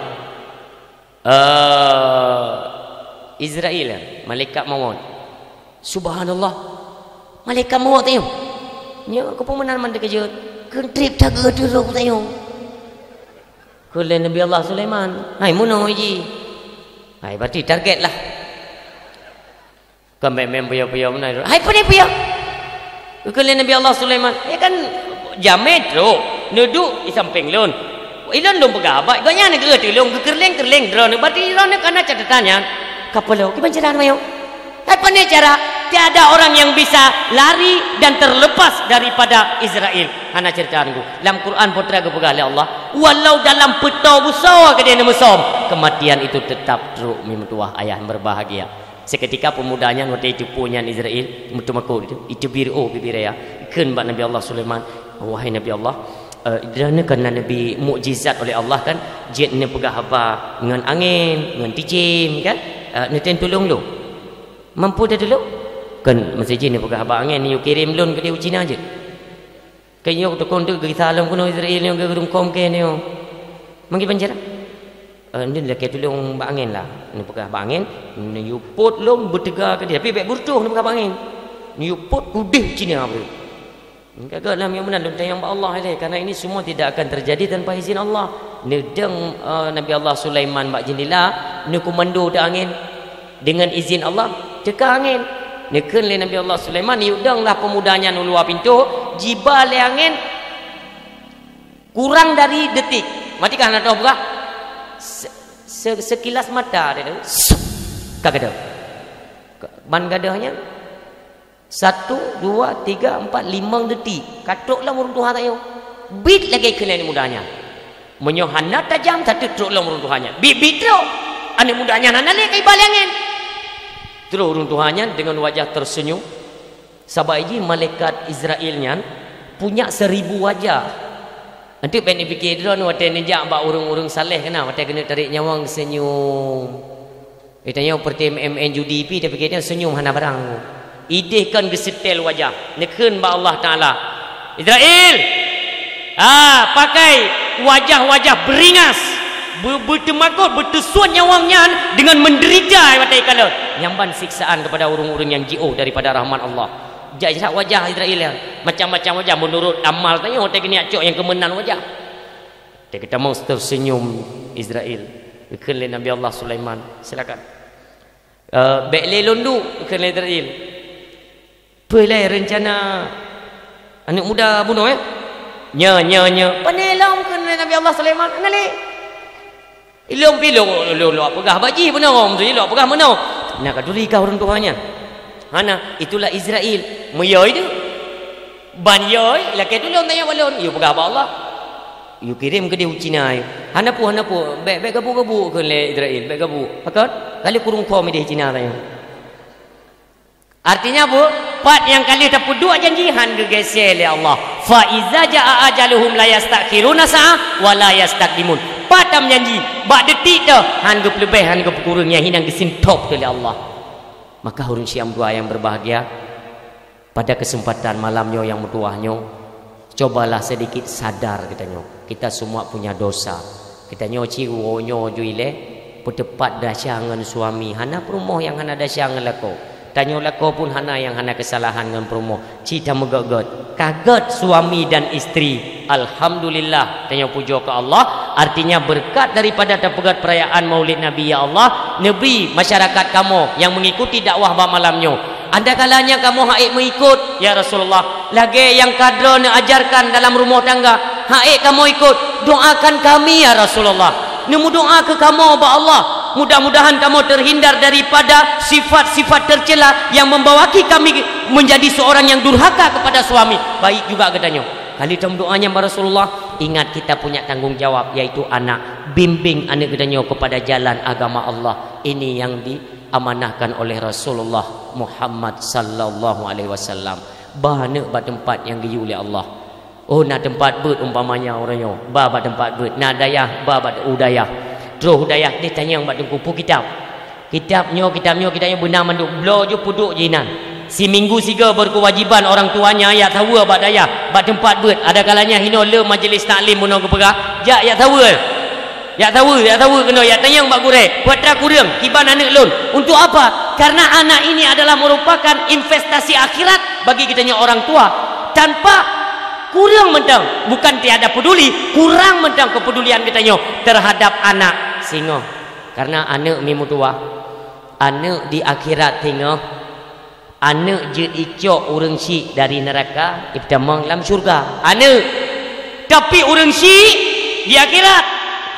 [SPEAKER 1] Israel, malaikat maut. Subhanallah. Malaikat maut tanya. Nya aku pemenan mandi kerja. Kentrip jaga dulu tanya. Kule Nabi Allah Sulaiman, hai muno ji. Hai berarti target lah. Kami mempuya-puya mana? Hai punya. Kule Nabi Allah Sulaiman, kan jamet tu, neduk di samping lun. Ilon dong pegabat, ganya nak kerja lun, kerling drone. Berarti drone kena catatannya. Kapalo, gimana cara mayo? Apa ni cara? Tiada orang yang bisa lari dan terlepas daripada Israel. Hana ceritaanku. Dalam Quran putra kepegang oleh Allah. Walau dalam peta besar ke dia mesom, kematian itu tetap teruk memetuah ayah berbahagia. Seketika pemudanya waktu itu punya Israel mutu-maku itu biru ya. Ken bak Nabi Allah Sulaiman, wahai Nabi Allah, kerana kena Nabi mukjizat oleh Allah kan, jet ni pegah apa dengan angin, dengan tijim kan, neten tolong lu. Mampu dah dulu? Kan masa jet ni pegah apa angin ni kirim lun ke dia Cina je. Kan yo tekon tu ke salam kuno Israel ni ke gedung kom ke ni. Mangki panjara. Ni laki tolong bak angin lah. Ni pegah bak angin, ni yuput long bertegar ke dia. Tapi baik burtuh ni pegah bak angin. Ni yuput kudih Cina apa. Kagak dalam yang benar yang Allah alaihi, karena ini semua tidak akan terjadi tanpa izin Allah. Nedeng Nabi Allah Sulaiman bak jendela, ni komando dak angin dengan izin Allah teka angin. Neken le Nabi Allah Sulaiman ni udanglah pemudanya nuluar pintu, jibal le angin kurang dari detik. Mati kan ada berapa? Sekilas mata dia tu. Kagak ada. Ban gadahnya 1, 2, 3, 4, 5 detik. Katuklah murung Tuhan tak yo. Bit lagi kena ni mudahnya. Menyohana tajam satu truklah murung Tuhannya. Bit truk. Ane mudahnya nana le kai balangin. Terus murung Tuhannya dengan wajah tersenyum. Sabaiji malaikat Israelnya punya 1000 wajah. Nanti ben fikir drone wate nejak bak urung-urung saleh kena wate kena tarik nyawang senyum. Tanya seperti MN UDP dia fikirnya senyum hana barang. Idehkan gesetel wajah. Neken ba Allah Taala. Israel. Pakai wajah-wajah beringas. Bertemakut, bertesuan nyawangnya dengan menderita watai kalau. Nyamban siksaan kepada urung-urung yang jauh daripada rahmat Allah. Jajak wajah Israel macam-macam wajah menurut amal tanya watai kena acok yang kemenan wajah. Dia kata mau tersenyum Israel. Neken Nabi Allah Sulaiman. Silakan. Bekle londu neken Israel. Pelai rencana anak muda bunuh nya panelong kena Nabi Allah Sulaiman ngali ilong pilong lo pegah baji benar mesti lo pegah mana nak kaduri kau orang tuanya hana itulah Israel meyoi tu ban yoi laki tu lo tanya balon you pegah Allah you kirim ke dia Cina hana pu baik gabu ke le Israel baik gabu pakat kali kurung kau di Cina tanya artinya bu pat yang kali dapat dua janji han gegesel oleh Allah fa iza jaa ajaluhum la yastakhiruna sa'ah wa la yastaqdimun patam janji bak detik dah han ge lebih han ge kurangnya hinang gesintop oleh Allah. Maka hurun syiam dua yang berbahagia pada kesempatan malamnya yang bertuahnya cobalah sedikit sadar kita semua punya dosa kita nyoci wonyo juile petepat dasyangan suami hana perumoh yang hana dasyangan lako tanyalah kau pun hana yang hana kesalahan dengan promo. Cita megagot. Kaget suami dan istri. Alhamdulillah. Tanya puja ke Allah. Artinya berkat daripada terpegat perayaan Maulid Nabi ya Allah. Nabi masyarakat kamu yang mengikuti dakwah malamnya. Ada kalanya kamu haik mengikut ya Rasulullah. Lagi yang kadro nak ajarkan dalam rumah tangga. Haik kamu ikut. Doakan kami ya Rasulullah. Nemu doa ke kamu ba Allah. Mudah-mudahan kamu terhindar daripada sifat-sifat tercela yang membawaki kami menjadi seorang yang durhaka kepada suami. Baik juga katanya. Kali dalam doanya Rasulullah, ingat kita punya tanggungjawab, yaitu anak. Bimbing anak kita kepada jalan agama Allah. Ini yang diamanahkan oleh Rasulullah Muhammad sallallahu alaihi wasallam. Bahana ba tempat yang diu oleh Allah. Oh, nak tempat ber umpamanya orangnya. Ba tempat ber. Nak dayah, ba udayah. Terus udayah dia tanya bak kupu kitab. Kitabnya benar manduk blo je puduk jinan. Si minggu siga berkewajiban orang tuanya ya tahu bak dayah, bak tempat ber. Ada kalanya hino le majlis taklim mun ke perah. Ya tahu. Ya tahu kena ya tanya bak gure. Putra kurang kiban anak lun. Untuk apa? Karena anak ini adalah merupakan investasi akhirat bagi kitanya orang tua. Tanpa kurang mentang, bukan tiada peduli, kurang mentang kepedulian kitanya terhadap anak singo. Karena anak ni mutua, anak di akhirat tengok, anak je icok urang si dari neraka, ibtamang dalam syurga. Anak, tapi urang si di akhirat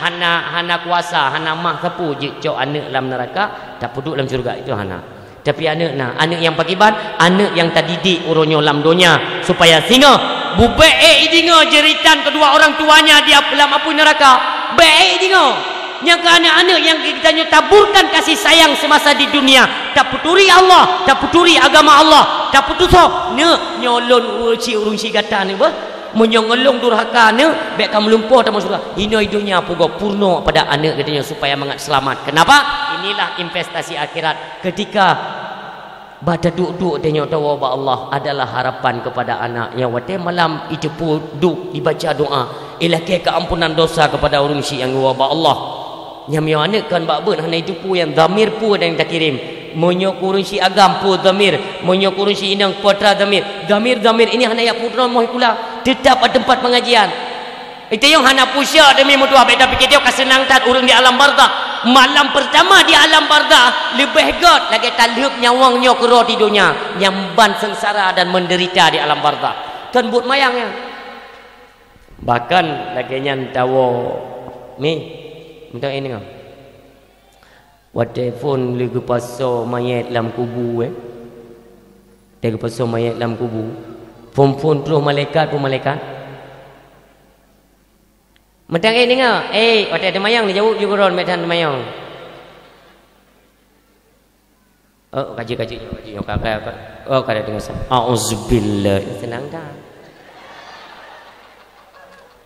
[SPEAKER 1] hana kuasa, hana mah sapu je icok anak dalam neraka, tak duduk dalam syurga itu hana. Tapi anak yang pakiban, anak yang terdidik urunyo dalam dunia supaya singo bube idingo jeritan kedua orang tuanya dia dalam api neraka. Be idingo yang ke anak-anak yang kita taburkan kasih sayang semasa di dunia, tak peduli Allah, tak peduli agama Allah, tak peduli ne nyolon uci urung si gata ne bah menyongolong durhaka ne baik kamu lumpuh dalam surga. Ini dunia pugo purno pada anak katanya supaya mengat selamat. Kenapa? Inilah investasi akhirat. Ketika baca duk tengok tahu bahwa Allah adalah harapan kepada anak yang waktu malam itu pun duk dibaca doa ilahi keampunan dosa kepada orang si yang wabah Allah yang anak kan bakbun hanya itu pun yang damir pun ada yang tak kirim monyok kurun si agam pun damir monyok kurun si inang putra damir ini hanya yang putra moh kula tetap ada tempat pengajian itu yang hanya pusya demi mutua beda fikir dia kesenang tat urang di alam barzakh. Malam pertama di alam barzakh lebih god lagi talib nyawangnya ke roh di dunia nyamban sengsara dan menderita di alam barzakh kan buat mayangnya bahkan lagi nyan tawo ni minta ini ngah wat telefon lagi pasal mayat dalam kubur lagi pasal mayat dalam kubur phone terus malaikat pun malaikat mentang ni ngah waktu ada mayang ni jauh juga ron medan mayang kaji kakak kada dengar auzubillah senang dah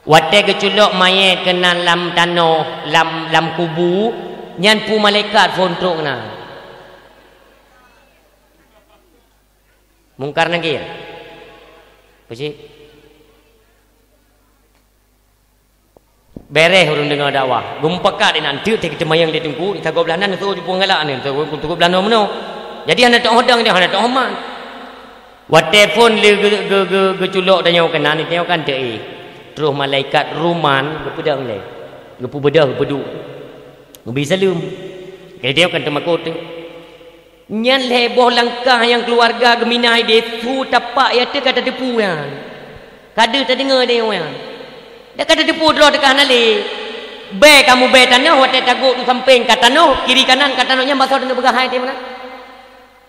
[SPEAKER 1] waktu keculok mayat kena lam tanah lam kubu nyan pu malaikat phone truk na mungkar nangkir pasti bereh orang dengar dakwah gumpakat dia nanti kita mayang dia tunggu kita go belanan tu jumpa ngalak ni tu belano meno jadi anda tak hodang dia anda tak homan wat telefon le geculok tanya kena ni tengok kan dia terus malaikat ruman gepedang le gepu bedah gepedu ngebi salam dia tengok kan temakut nyan heboh langkah yang keluarga geminai dia tu tapak ya te kata depu kan kada tak dengar dia kan dia kata depu draw dekat nali. Be kamu be tanah hotel taguk tu samping kat tanah, kiri kanan kat tanahnya basah dengan begahai di mana?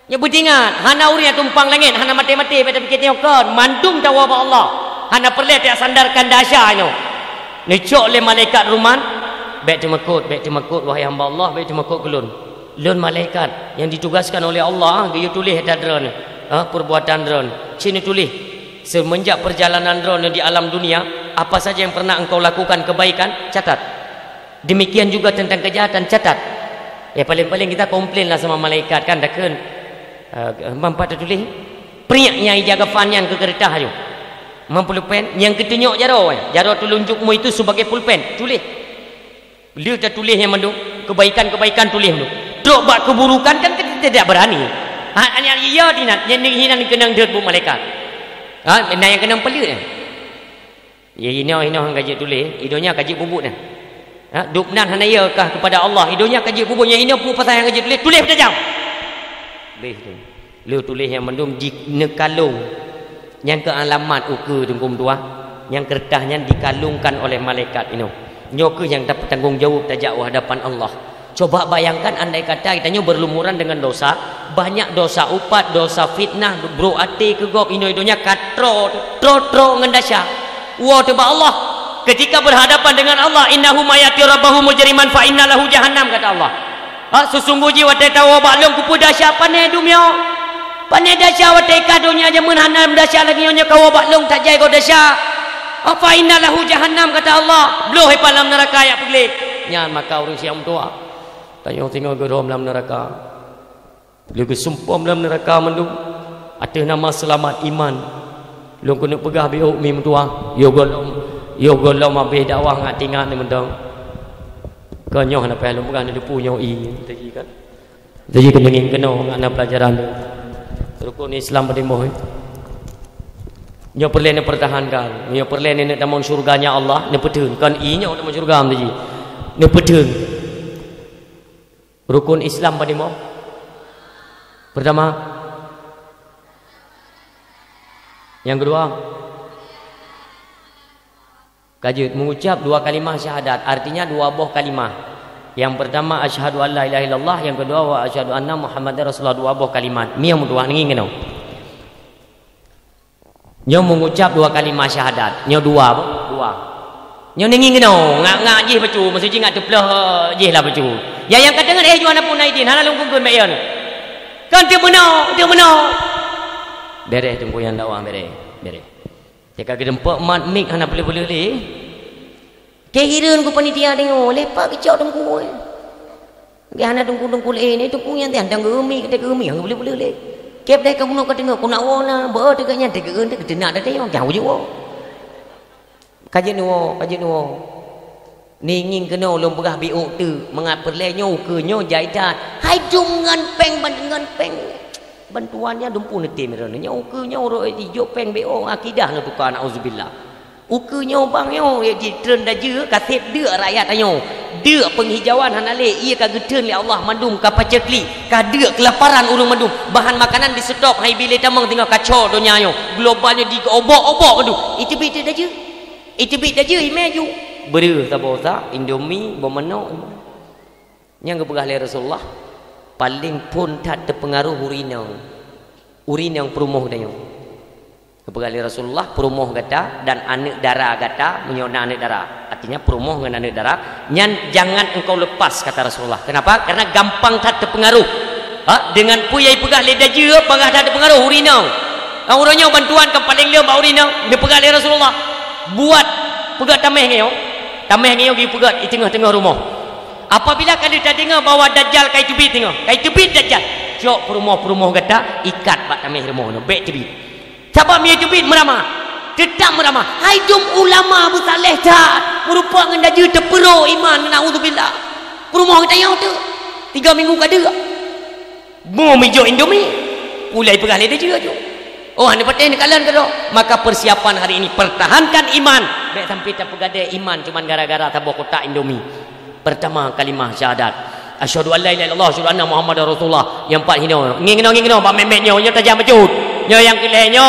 [SPEAKER 1] Ya budingat, hana uri tumpang langit, hana mati-mati pada pikir tengok kan, mandung tawa Allah. Hana perlu tak sandarkan dasyanya. Nicok le malaikat ruman, be cemakut wahai hamba Allah, be cemakut kelun. Lun malaikat yang ditugaskan oleh Allah, dia tulis ada drone. Perbuatan drone. Sini tulis semenjak perjalanan drone di alam dunia apa saja yang pernah engkau lakukan kebaikan catat demikian juga tentang kejahatan catat ya paling-paling kita komplain lah sama malaikat kan dakun mampat tulis priaknya jaga fanyan ke kereta ayo mampulpen yang ketunyok jaro tulunjukmu itu sebagai pulpen tulis beliau dah tulis yang mendung kebaikan tulis dulu dok bak keburukan kan kita tidak berani hanya iya dinat yang hinan kenang debu malaikat yang kenang pelik ni ya hino kaji tulis hidupnya kaji bubuk ni duknan hanaya kah kepada Allah hidupnya kaji bubuk yang hino pu pasal yang kaji tulis tajam leh tu lu tulis yang mendum di nekalung yang ke alamat uke tungkum tua yang kertasnya dikalungkan oleh malaikat ini nyoke yang dapat tanggungjawab tajak hadapan Allah. Coba bayangkan andai kata kita berlumuran dengan dosa, banyak dosa upat, dosa fitnah, bro ati kegop ino-inonya katro ngendasya. Wa tebak Allah ketika berhadapan dengan Allah, innahu mayati rabbahu mujriman fa inna lahu jahannam, kata Allah. Sesungguhnya watai tahu baklong kupu dahsyat panai dunia. Panai dahsyat watai ka dunia je menhanam dahsyat lagi nya kau baklong tak jai kau dahsyat. Fa inna lahu jahannam, kata Allah. Bloh palam neraka ayat pelik. Nya maka orang siam tua. Tanya tengok ke dalam neraka. Lu ke sumpah dalam neraka mendung. Ada nama selamat iman. Lu kena pegah bi mi tua. Yo golong habis dakwah ngat tinggal ni mendung. Kanyoh nak payah lumpukan dia punya i tadi kan. Jadi kena kena ngana pelajaran tu. Rukun Islam pada moh. Nyo perlu nak pertahankan. Nyo perlu nak dalam syurganya Allah, nak pedeng kan i nya dalam syurga tadi. Nak pedeng. Rukun Islam pada moh. Pertama. Yang kedua. Kaji mengucap dua kalimah syahadat, artinya dua buah kalimah. Yang pertama asyhadu an la ilaha illallah, yang kedua wa asyhadu anna muhammadar rasulullah, dua buah kalimat. Ni yang dua ni ngeno. Nyo mengucap dua kalimah syahadat, nyo dua apa? Dua. Nyo ningi ngeno, ngak jih bacu, mesti ngak teplah jih lah bacu. Ya yang kata dengan juan apa naidin, hala lungkun mek ni. Kan dia benar. Bereh tunggu yang dakwah bereh. Jika kita empat mat mik hana boleh-boleh le. Kehiran ku panitia tengok lepak kecok tunggu. Dia hana tunggu le ni tunggu yang tiang gemi kita gemi hang boleh-boleh le. Kep dah kamu nak tengok ku nak wona ber tegaknya tegeun teg nak dah tengok jauh je wo. Kajian wo. Ni nging kena ulun pegah biuk tu mengat perlenyo ke nyo jaitan. Hai jum ngan peng bantuannya dumpu neti merana nya ukenya orang hijau peng bo akidah nak tukar nauzubillah ukenya bang yo di trend daje kasih dia rakyat ayo dia penghijauan hanale ia ka gedeun li Allah mandum ka pacekli ka dia kelaparan urang mandum bahan makanan di stok hai bila tamang tengok kacau dunia yo globalnya di obok-obok aduh itu bit daje imeju beri tabosa Indomie bomano yang kepegah le Rasulullah paling pun tak terpengaruh urin yang perumuh dia kepada Rasulullah perumuh kata dan anak darah kata menyona anak darah artinya perumuh dengan anak darah jangan engkau lepas kata Rasulullah. Kenapa? Karena gampang tak terpengaruh dengan puyai pegah lidah je pegah tak terpengaruh urinau orangnya bantuan ke paling dia bau urinau dia pegah le Rasulullah buat pegah tameh ngeo pergi pegah di tengah-tengah rumah. Apabila kali dah dengar bahawa Dajjal kai tubit Dajjal jok perumuh kata ikat bak tamih rumah no baik tubit siapa mi tubit meramah tetap meramah hai jum ulama bersaleh tak merupakan daju terpero iman naudzubillah perumuh kata yang tu 3 minggu kada mau mijo Indomie ulai pegah le dia je oh anda paten kalan kada maka persiapan hari ini pertahankan iman baik sampai tak pegade iman cuman gara-gara tabok kotak Indomie. Pertama kalimah syahadat asyhadu an la ilaha illallah asyhadu anna muhammadar rasulullah. Yang empat ngino pak memetnya nya tajam bacut nya yang kelihnya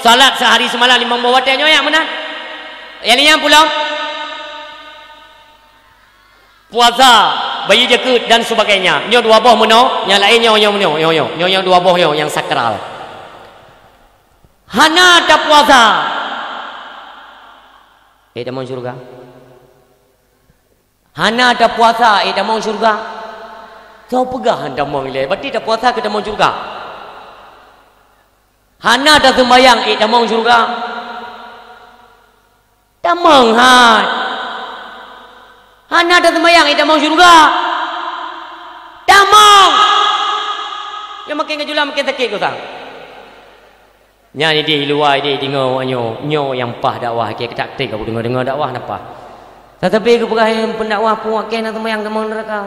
[SPEAKER 1] salat sehari semalam 5 waktu nya yang mana yang pulang puasa bayi jekut dan sebagainya nya dua buah meno yang lainnya nya dua buah yang sakral hana tak puasa dah mau surga. Hana ada puasa, dah mau syurga. Kau pegah anda mau ile, berarti dah puasa kita mau syurga. Hana ada sembahyang, dah mau syurga. Dah menghat. Hana ada sembahyang, dah mau syurga. Dah mau. Yang makin kejulah makin sakit kau sang. Nya ni dia luar dia dengar nyo yang pah dakwah kita tak kau dengar dakwah napa. Tetapi aku pegang pendakwah puak kena temayang temang neraka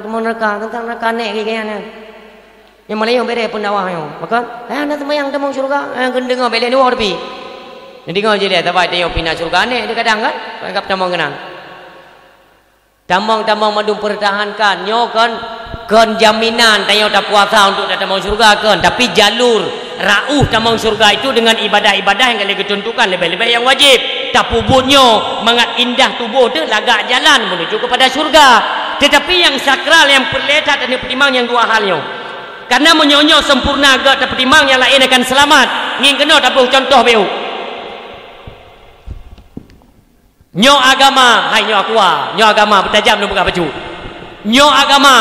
[SPEAKER 1] tentang neraka nek kayaknya. Yang Melayu bere pendakwah yo. Maka ana temayang temang syurga, kena dengar bele ni war pi. Ni dengar je dia tabai tengok pina syurga nek dia kadang kan. Anggap tamang kenang. Tamang madu pertahankan nyo kan jaminan tayo tak puasa untuk datang mau syurga kan, tapi jalur rauh tamang syurga itu dengan ibadah-ibadah yang kali ketentukan lebih-lebih yang wajib. Tapubunyo mengat indah tubuh tu lagak jalan menuju kepada syurga. Tetapi yang sakral yang perletat dan pertimang yang dua halnya. Karena menyonyo sempurna agak tak pertimang yang lain akan selamat. Ngin kena tak contoh beu. Nyo agama, hai nyo aqua, nyo agama bertajam lu buka baju. Nyo agama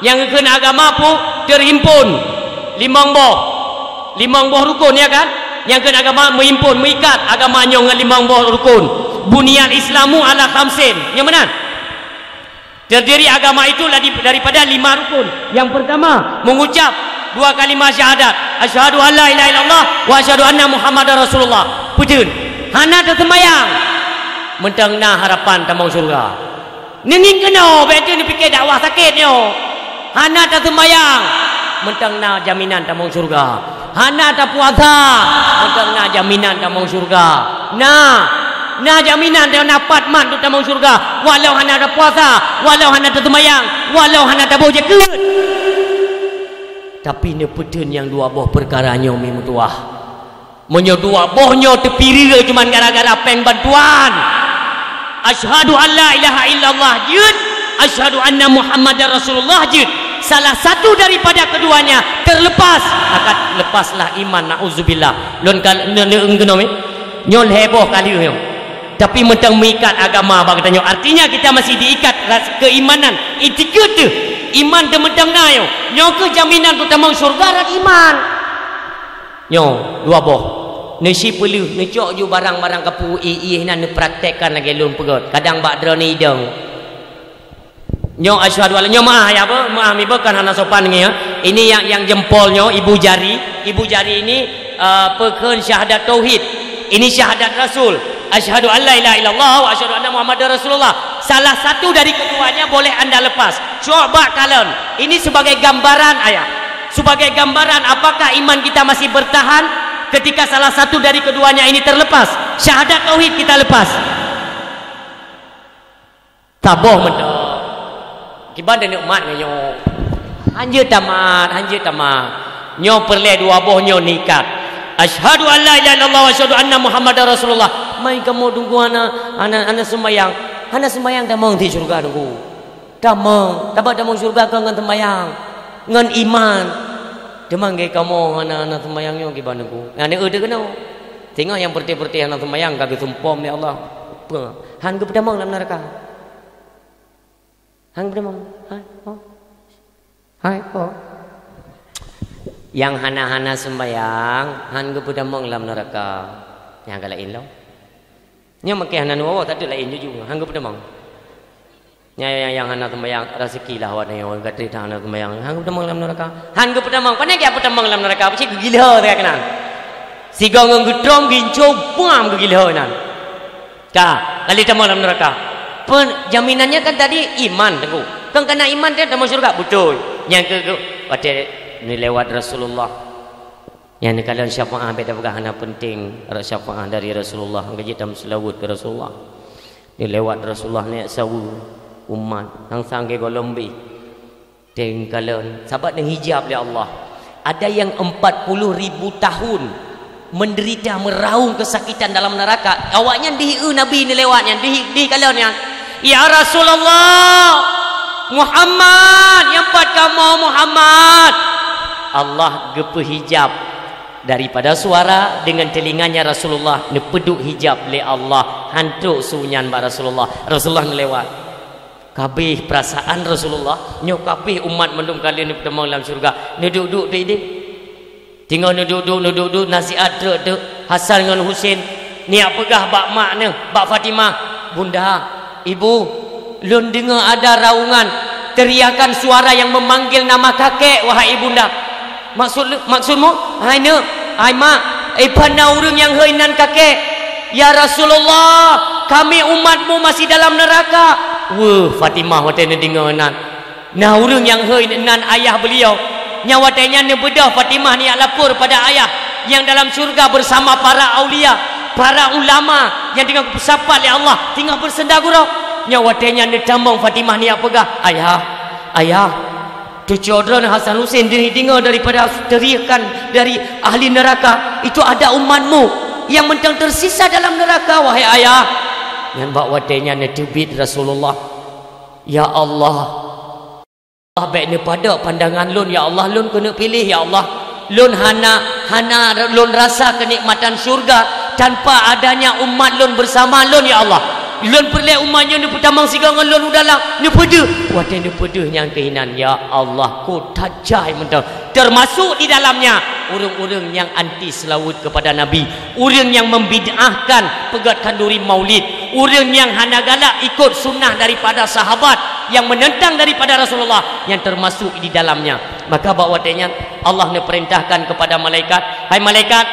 [SPEAKER 1] yang kena agama pun terhimpun limang boh rukun ya kan? Yang kena agama menghimpun, mengikat agama nyo dengan limang boh rukun. Bunyan Islamu ala khamsin. Yang mana? Terdiri agama itu daripada 5 rukun. Yang pertama, mengucap 2 kalimah syahadat. Asyhadu an la ilaha illallah wa asyhadu anna Muhammadar Rasulullah. Putun. Hana tersemayang. Mentengna harapan tamang surga. Nenging kena betul ni fikir dakwah sakit nyo. Hana tersemayang. Mentengna jaminan tamang surga. Hana tak puasa. Mentengna jaminan tamang surga. Nah jaminan dia dapat mat tu tamang surga. Walau hana ada puasa, walau hana tersemayang, walau hana tak boleh jaket. Tapi ni petun yang 2 boh perkaranya memang tuah. Menyo 2 bohnya terpiri cuma gara-gara peng bantuan. Asyhadu an la ilaha illallah jid, asyhadu anna Muhammadar Rasulullah jid. Salah satu daripada keduanya terlepas, akan lepaslah iman. Nauzubillah. Lon ngenomi nyol heboh kali yo. Tapi mentang mengikat agama bang katanya. Artinya kita masih diikat keimanan. Itikut tu iman tementang nayo. Nyo ke jaminan tu tamang surga rak iman. Nyo 2 boh. Nasi perlu necok ju barang-barang kapu nan praktekkan lagi lun pegot. Kadang bakdra ni idang. Nyo asyhadu alla nyo maah ya apa? Maah mi bukan hana sopan ni ya. Ini yang jempolnya ibu jari. Ibu jari ini pekeun syahadat tauhid. Ini syahadat Rasul. Asyhadu an la ilaha illallah wa asyhadu anna Muhammadar Rasulullah. Salah satu dari keduanya boleh anda lepas. Coba kalian. Ini sebagai gambaran ayat. Sebagai gambaran apakah iman kita masih bertahan ketika salah satu dari keduanya ini terlepas. Syahadat tauhid kita lepas. Taboh mendak. Kiban dan nikmat nyo. Hanje tamat. Nyo perle 2 boh nyo nikat. Asyhadu an la ilaha illallah wa asyhadu anna Muhammadar Rasulullah. Mai kamu tunggu ana sembahyang. Ana sembahyang tamang di surga tunggu. Tamang surga kan sembahyang. Ngan iman. Demang ge kamu ana sembahyang nyo kiban tunggu. Ngane eude kena. Tengok yang perti-perti ana sembahyang kagak sumpom ni Allah. Han ge pedamang dalam neraka. Han pedamang. Hai. Yang hana-hana sembayang han ge pedamang dalam neraka. Yang kala lain lo. Nya makai hana nuwa tak ada lain juga. Han ge pedamang. Yang hana sembayang rezeki lah wana yang kata hana sembayang. Han ge pedamang dalam neraka. Han ge pedamang. Pane ke pedamang dalam neraka? Pasti gila tak kenal. Siga ngong gedrom gincung pam ke gila nan. Ka, kali pedamang dalam neraka. Jaminannya kan tadi iman teguh. Kan kena iman dia dalam syurga betul. Yang ke pada ni lewat Rasulullah. Yang ni kalian syafaat beda berkahana penting syafaat dari Rasulullah. Ngaji dalam selawat ke Rasulullah. Ni lewat Rasulullah ni sawu umat hang sangge golombi. Teng kalian sahabat yang hijab oleh Allah. Ada yang 40,000 tahun menderita meraung kesakitan dalam neraka. Awaknya dihiu Nabi ni lewatnya di kalian yang ya Rasulullah Muhammad yang buat kamu Muhammad. Allah gepe hijab daripada suara dengan telinganya Rasulullah nepeduk hijab oleh Allah hantuk sunyan ba Rasulullah. Rasulullah lewat kabeh perasaan Rasulullah nyo kabeh umat mendung kalian ni pertama dalam syurga duduk dia tinggal duduk nasihat tu Hasan dengan Husain ni apagah bak mak ni bak Fatimah bunda ibu lun dengar ada raungan teriakan suara yang memanggil nama kakek wahai ibunda. Maksudmu hai ne hai mak pana urang yang heuinan kakek ya Rasulullah kami umatmu masih dalam neraka. Fatimah watene dengar nan nah urang yang heuinan ayah beliau nyawatanya ne bedah Fatimah ni lapor pada ayah yang dalam surga bersama para aulia para ulama yang dengan bersapa oleh Allah tinggal bersenda gurau nyawatanya ne tambang Fatimah ni apagah ayah tu codron Hasan Husain dengar daripada teriakan dari ahli neraka itu ada umatmu yang mentang tersisa dalam neraka wahai ayah. Yang bakwatenya netubit Rasulullah ya Allah baik ni pada pandangan lun ya Allah lun kena pilih ya Allah lun hana lun rasa kenikmatan syurga tanpa adanya umat lun bersama lun ya Allah. Lun perlek umatnya ni pertamang sigangan lun udalang ni peda. Wadah ni peda yang kehinan ya Allah ku tajai mentang. Termasuk di dalamnya orang-orang yang anti selawat kepada Nabi, orang yang membid'ahkan pegat kanduri maulid, orang yang hana galak ikut sunnah daripada sahabat, yang menentang daripada Rasulullah, yang termasuk di dalamnya. Maka bawatannya Allah ni perintahkan kepada malaikat, hai malaikat,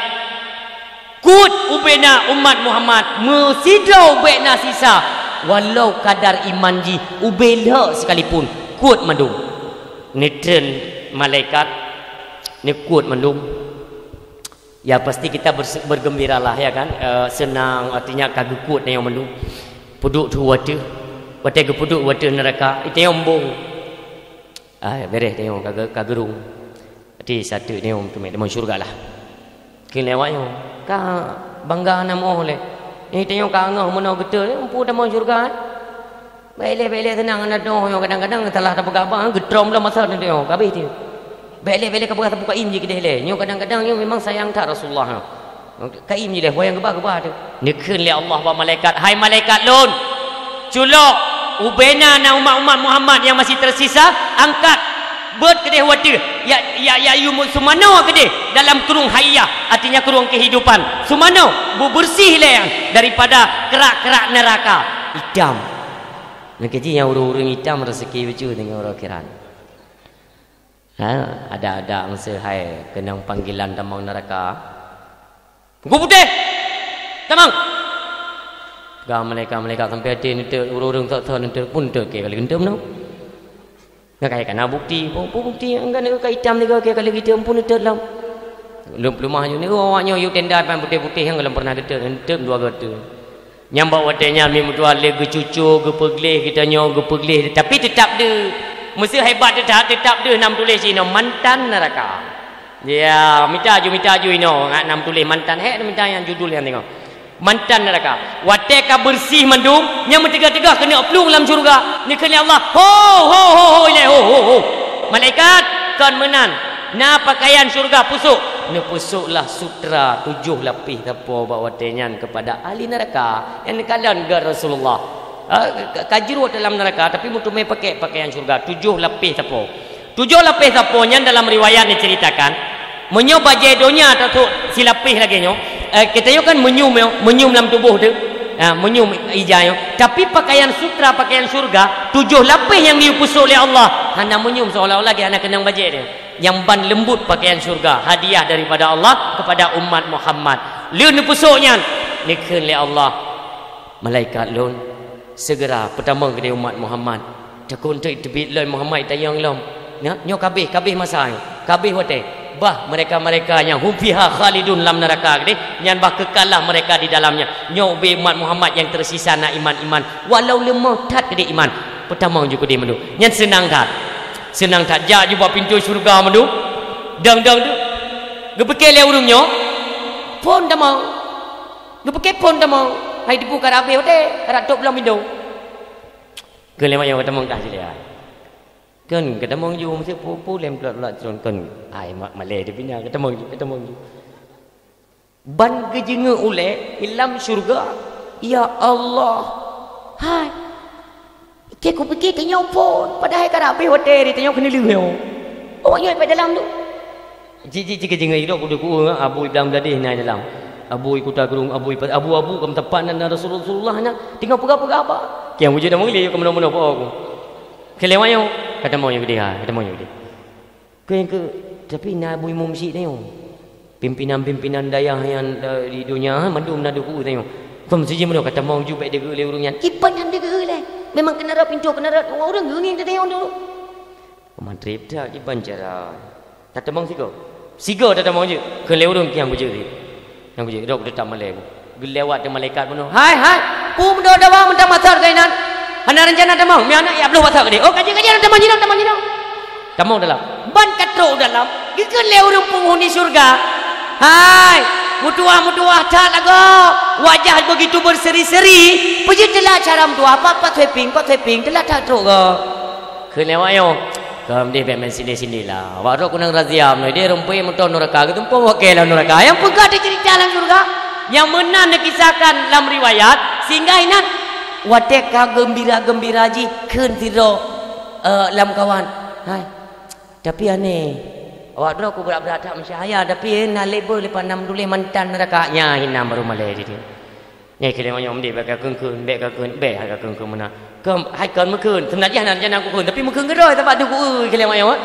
[SPEAKER 1] kut ubena umat Muhammad mesidau ubena sisa walau kadar iman ji ubela sekalipun kut mandum. Nitren malaikat ni kut mandum. Ya pasti kita bergembiralah ya kan, senang artinya kagak kut yang mandum. Puduk tu water ke puduk water neraka itu yang embung. Beres tengok kagerung. Jadi satu tengok tu memang syurga lah. Kelewatnya ka bangga nama oleh ni tengok ka ngah mana getul empu dalam syurga. Baik-baik tenang ada doh yang kadang-kadang telah tak bergabar gedrom lah masa ni tengok habis dia. Baik-baik ka berkata buka im je kedai le. Nyo kadang-kadang nyo memang sayang tak Rasulullah. Ka im je le wayang gebah-gebah tu. Nekeun le Allah wa malaikat, hai malaikat lun. Culok ubena na umat-umat Muhammad yang masih tersisa, angkat buat kedai water ya yumut sumano kedai dalam kurung hayah, artinya kurung kehidupan sumano bersih le yang daripada kerak-kerak neraka hitam. Nak kaji yang urung-urung hitam rezeki baju dengan orang kiran. Ada masa hai kenang panggilan tamang neraka. Gua putih. Tamang. Gam mereka sampai ada ni urung-urung tak tahu nanti pun tak kali gendam no. Nak kaya kana bukti, bukti enggak nak kaya hitam ni kali kita pun ada dalam. Lumah ni awaknya you tenda pan putih-putih yang belum pernah ada dua gata. Nyambak wadanya mi mutual le cucu ge peglih kita nyo ge peglih tapi tetap dia. Mesti hebat tetap dia nam tulis sini mantan neraka. Ya, minta ju ino nam tulis mantan minta yang judul yang tengok. Mantan neraka. Wateka bersih mendung yang mentegah-tegah kena plung dalam syurga. Ni kena Allah. Ho. Malaikat kan menan. Na pakaian syurga pusuk. Ni pusuklah sutra 7 lapis tapo bawa tenyan kepada ahli neraka yang kalan gar Rasulullah. Kajru dalam neraka tapi mutumai pakai pakaian syurga 7 lapis tapo. 7 lapis taponya dalam riwayat diceritakan menyo bajai donya atau silapis lagi nyo. Kita yo kan menyum dalam tubuh tu. Menyum ijai. Tapi pakaian sutra, pakaian syurga 7 lapis yang dipusuk oleh Allah. Hana menyum seolah-olah dia hana kenang bajai dia. Yang ban lembut pakaian syurga, hadiah daripada Allah kepada umat Muhammad. Lun pusuknya nikun oleh Allah. Malaikat lun segera pertama kepada umat Muhammad. Takun tu tebit loi Muhammad tayang lom. Nyo kabeh masa. Kabeh hote. Bah mereka-mereka yang hum fiha khalidun lam neraka ni yang bah kekalah mereka di dalamnya. Nyo be umat Muhammad yang tersisa nak iman-iman walau lemah tat ke iman. Pertama juga dia mendu. Yang senang tak jak je buat pintu syurga mendu. Dang tu. Gepekele urungnya. Pon dah mau. Gepeke pon dah mau. Hai dibuka rabe hote. Rak tok belum pintu. Kelema yang pertama dah sila. Kan ketemu ju mesti pu lem plat tron kan ai malai dia punya ketemu ju ban gejenga ule ilam syurga ya Allah hai ke ku fikir tanya pun padahal karabe hotel dia tanya kena leu awaknya pada dalam tu ji gejenga hidup ku abu dalam gadih nai dalam abu ikuta gerung abu kam tepan dan Rasulullah nak tinggal pega-pega apa kiam wujud dah mengli ke mana-mana apa aku kelewanya kata mau yang gede ke tapi nabi mumsi tengok pimpinan dayah yang di dunia mandum naduku tengok kom siji mana kata mau ju baik dia le urungnya kipan yang dia le memang kena pintu orang genging dia tengok dulu madrib dah kipan cara kata mau sigo kata mau je ke le urung kiang bujur yang bujur dok tetap malai gelewat de malaikat mana hai pu mendo dawa mentang matar kainan ana rencana tamang mi anak ya belum watak dia. Oh kaji tamang jinam. Tamang dalam. Ban katro dalam. Gikeun le urang penghuni surga. Hai, mutuah tak lago. Wajah begitu berseri-seri. Puji telah cara mutuah apa tweping telah tak tro go. Keun le wayo. Kam dia bemen sini lah. Waro kunang razia noi dia rumpai muton neraka gitu pun wakil neraka. Yang pegah dia cerita dalam surga. yang menang dikisahkan dalam riwayat sehingga inat wateka gembira-gembira ji keun tiro lam kawan. Hai. Tapi aneh. Awak dulu aku berat-berat tak mencahaya tapi na label lepas nam dulu mantan rakaknya hinam baru malai dia. Ni kira macam dia bek keun bek keun mana. Kem hai keun mekun sebenarnya nak jangan aku keun tapi mekun geroi tempat tu ku kira macam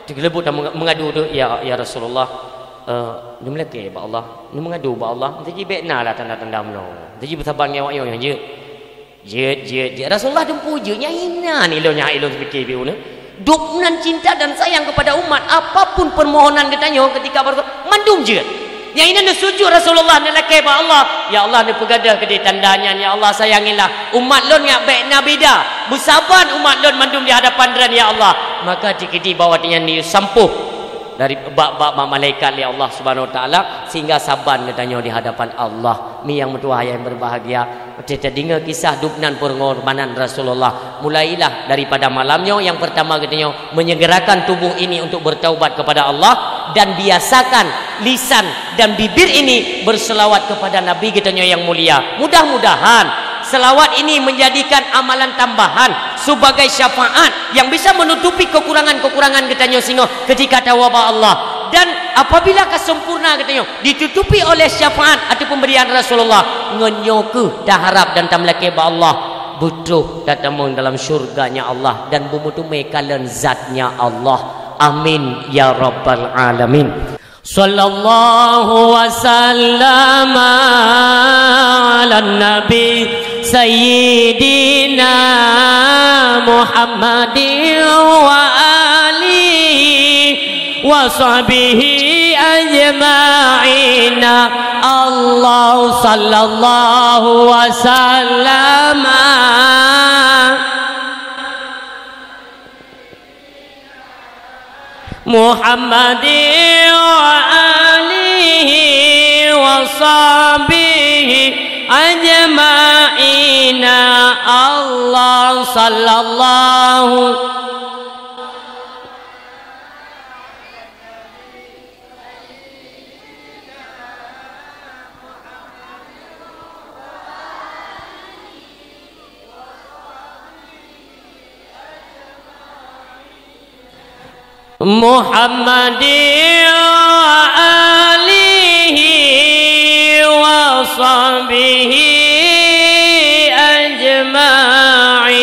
[SPEAKER 1] digelebut dan mengadu tu ya Rasulullah ni melati ba Allah ni mengadu ba Allah jadi bekna lah tanda-tanda mno jadi bersabar nyawa yang je Rasulullah dempu je nyahina ni lo nyai lo fikir biu ni duknan cinta dan sayang kepada umat apapun permohonan ditanya ketika mandum je yang ini sujud Rasulullah ni laki ba Allah ya Allah ni pegadah ke dia tandanya ya Allah sayangilah umat lon ngak bekna beda bersabar umat lon mandum di hadapan dan ya Allah maka dikiti bawa dengan ni sampuh dari bab-bab malaikat li Allah Subhanahu wa taala sehingga saban katanya di hadapan Allah. Mi yang mutua yang berbahagia. Kita dengar kisah duknan pengorbanan Rasulullah. Mulailah daripada malamnya yang pertama katanya menyegerakan tubuh ini untuk bertaubat kepada Allah dan biasakan lisan dan bibir ini berselawat kepada Nabi katanya yang mulia. Mudah-mudahan selawat ini menjadikan amalan tambahan sebagai syafaat yang bisa menutupi kekurangan-kekurangan katanya sehingga ketika tawabah Allah dan apabila kesempurna katanya ditutupi oleh syafaat atau pemberian Rasulullah ngenyoke dah harap dan tamlake ba Allah butuh datang dalam syurganya Allah dan bumutume kalen zatnya Allah amin ya rabbal alamin. Sallallahu wasallam ala nabi sayyidina Muhammadin wa alihi wa sahbihi ajma'ina Allah sallallahu wasallam Muhammadin wa alihi wa sahbihi ajma'ina Allah sallallahu Muhammadin wa alihi wa sahbihi ajma'in.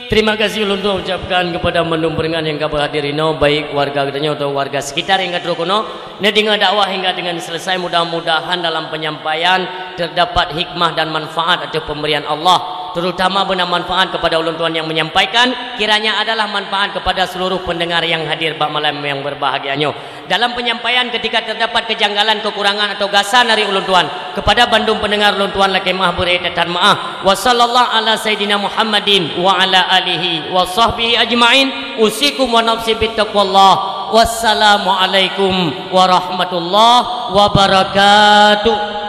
[SPEAKER 1] Terima kasih ulun ucapkan kepada mendum perengan yang kabar hadirino baik warga katanya atau warga sekitar yang kadrokono ne dengan dakwah hingga dengan selesai mudah-mudahan dalam penyampaian terdapat hikmah dan manfaat atau pemberian Allah terutama benar manfaat kepada ulun tuan yang menyampaikan kiranya adalah manfaat kepada seluruh pendengar yang hadir pada malam yang berbahagianya dalam penyampaian ketika terdapat kejanggalan kekurangan atau gasan dari ulun tuan kepada bandung pendengar ulun tuan laki maha beretan maaf wa sallallahu ala sayyidina Muhammadin wa ala alihi wa sahbihi ajma'in usikum wa nafsi bittaqwallah wassalamu alaikum warahmatullahi wabarakatuh.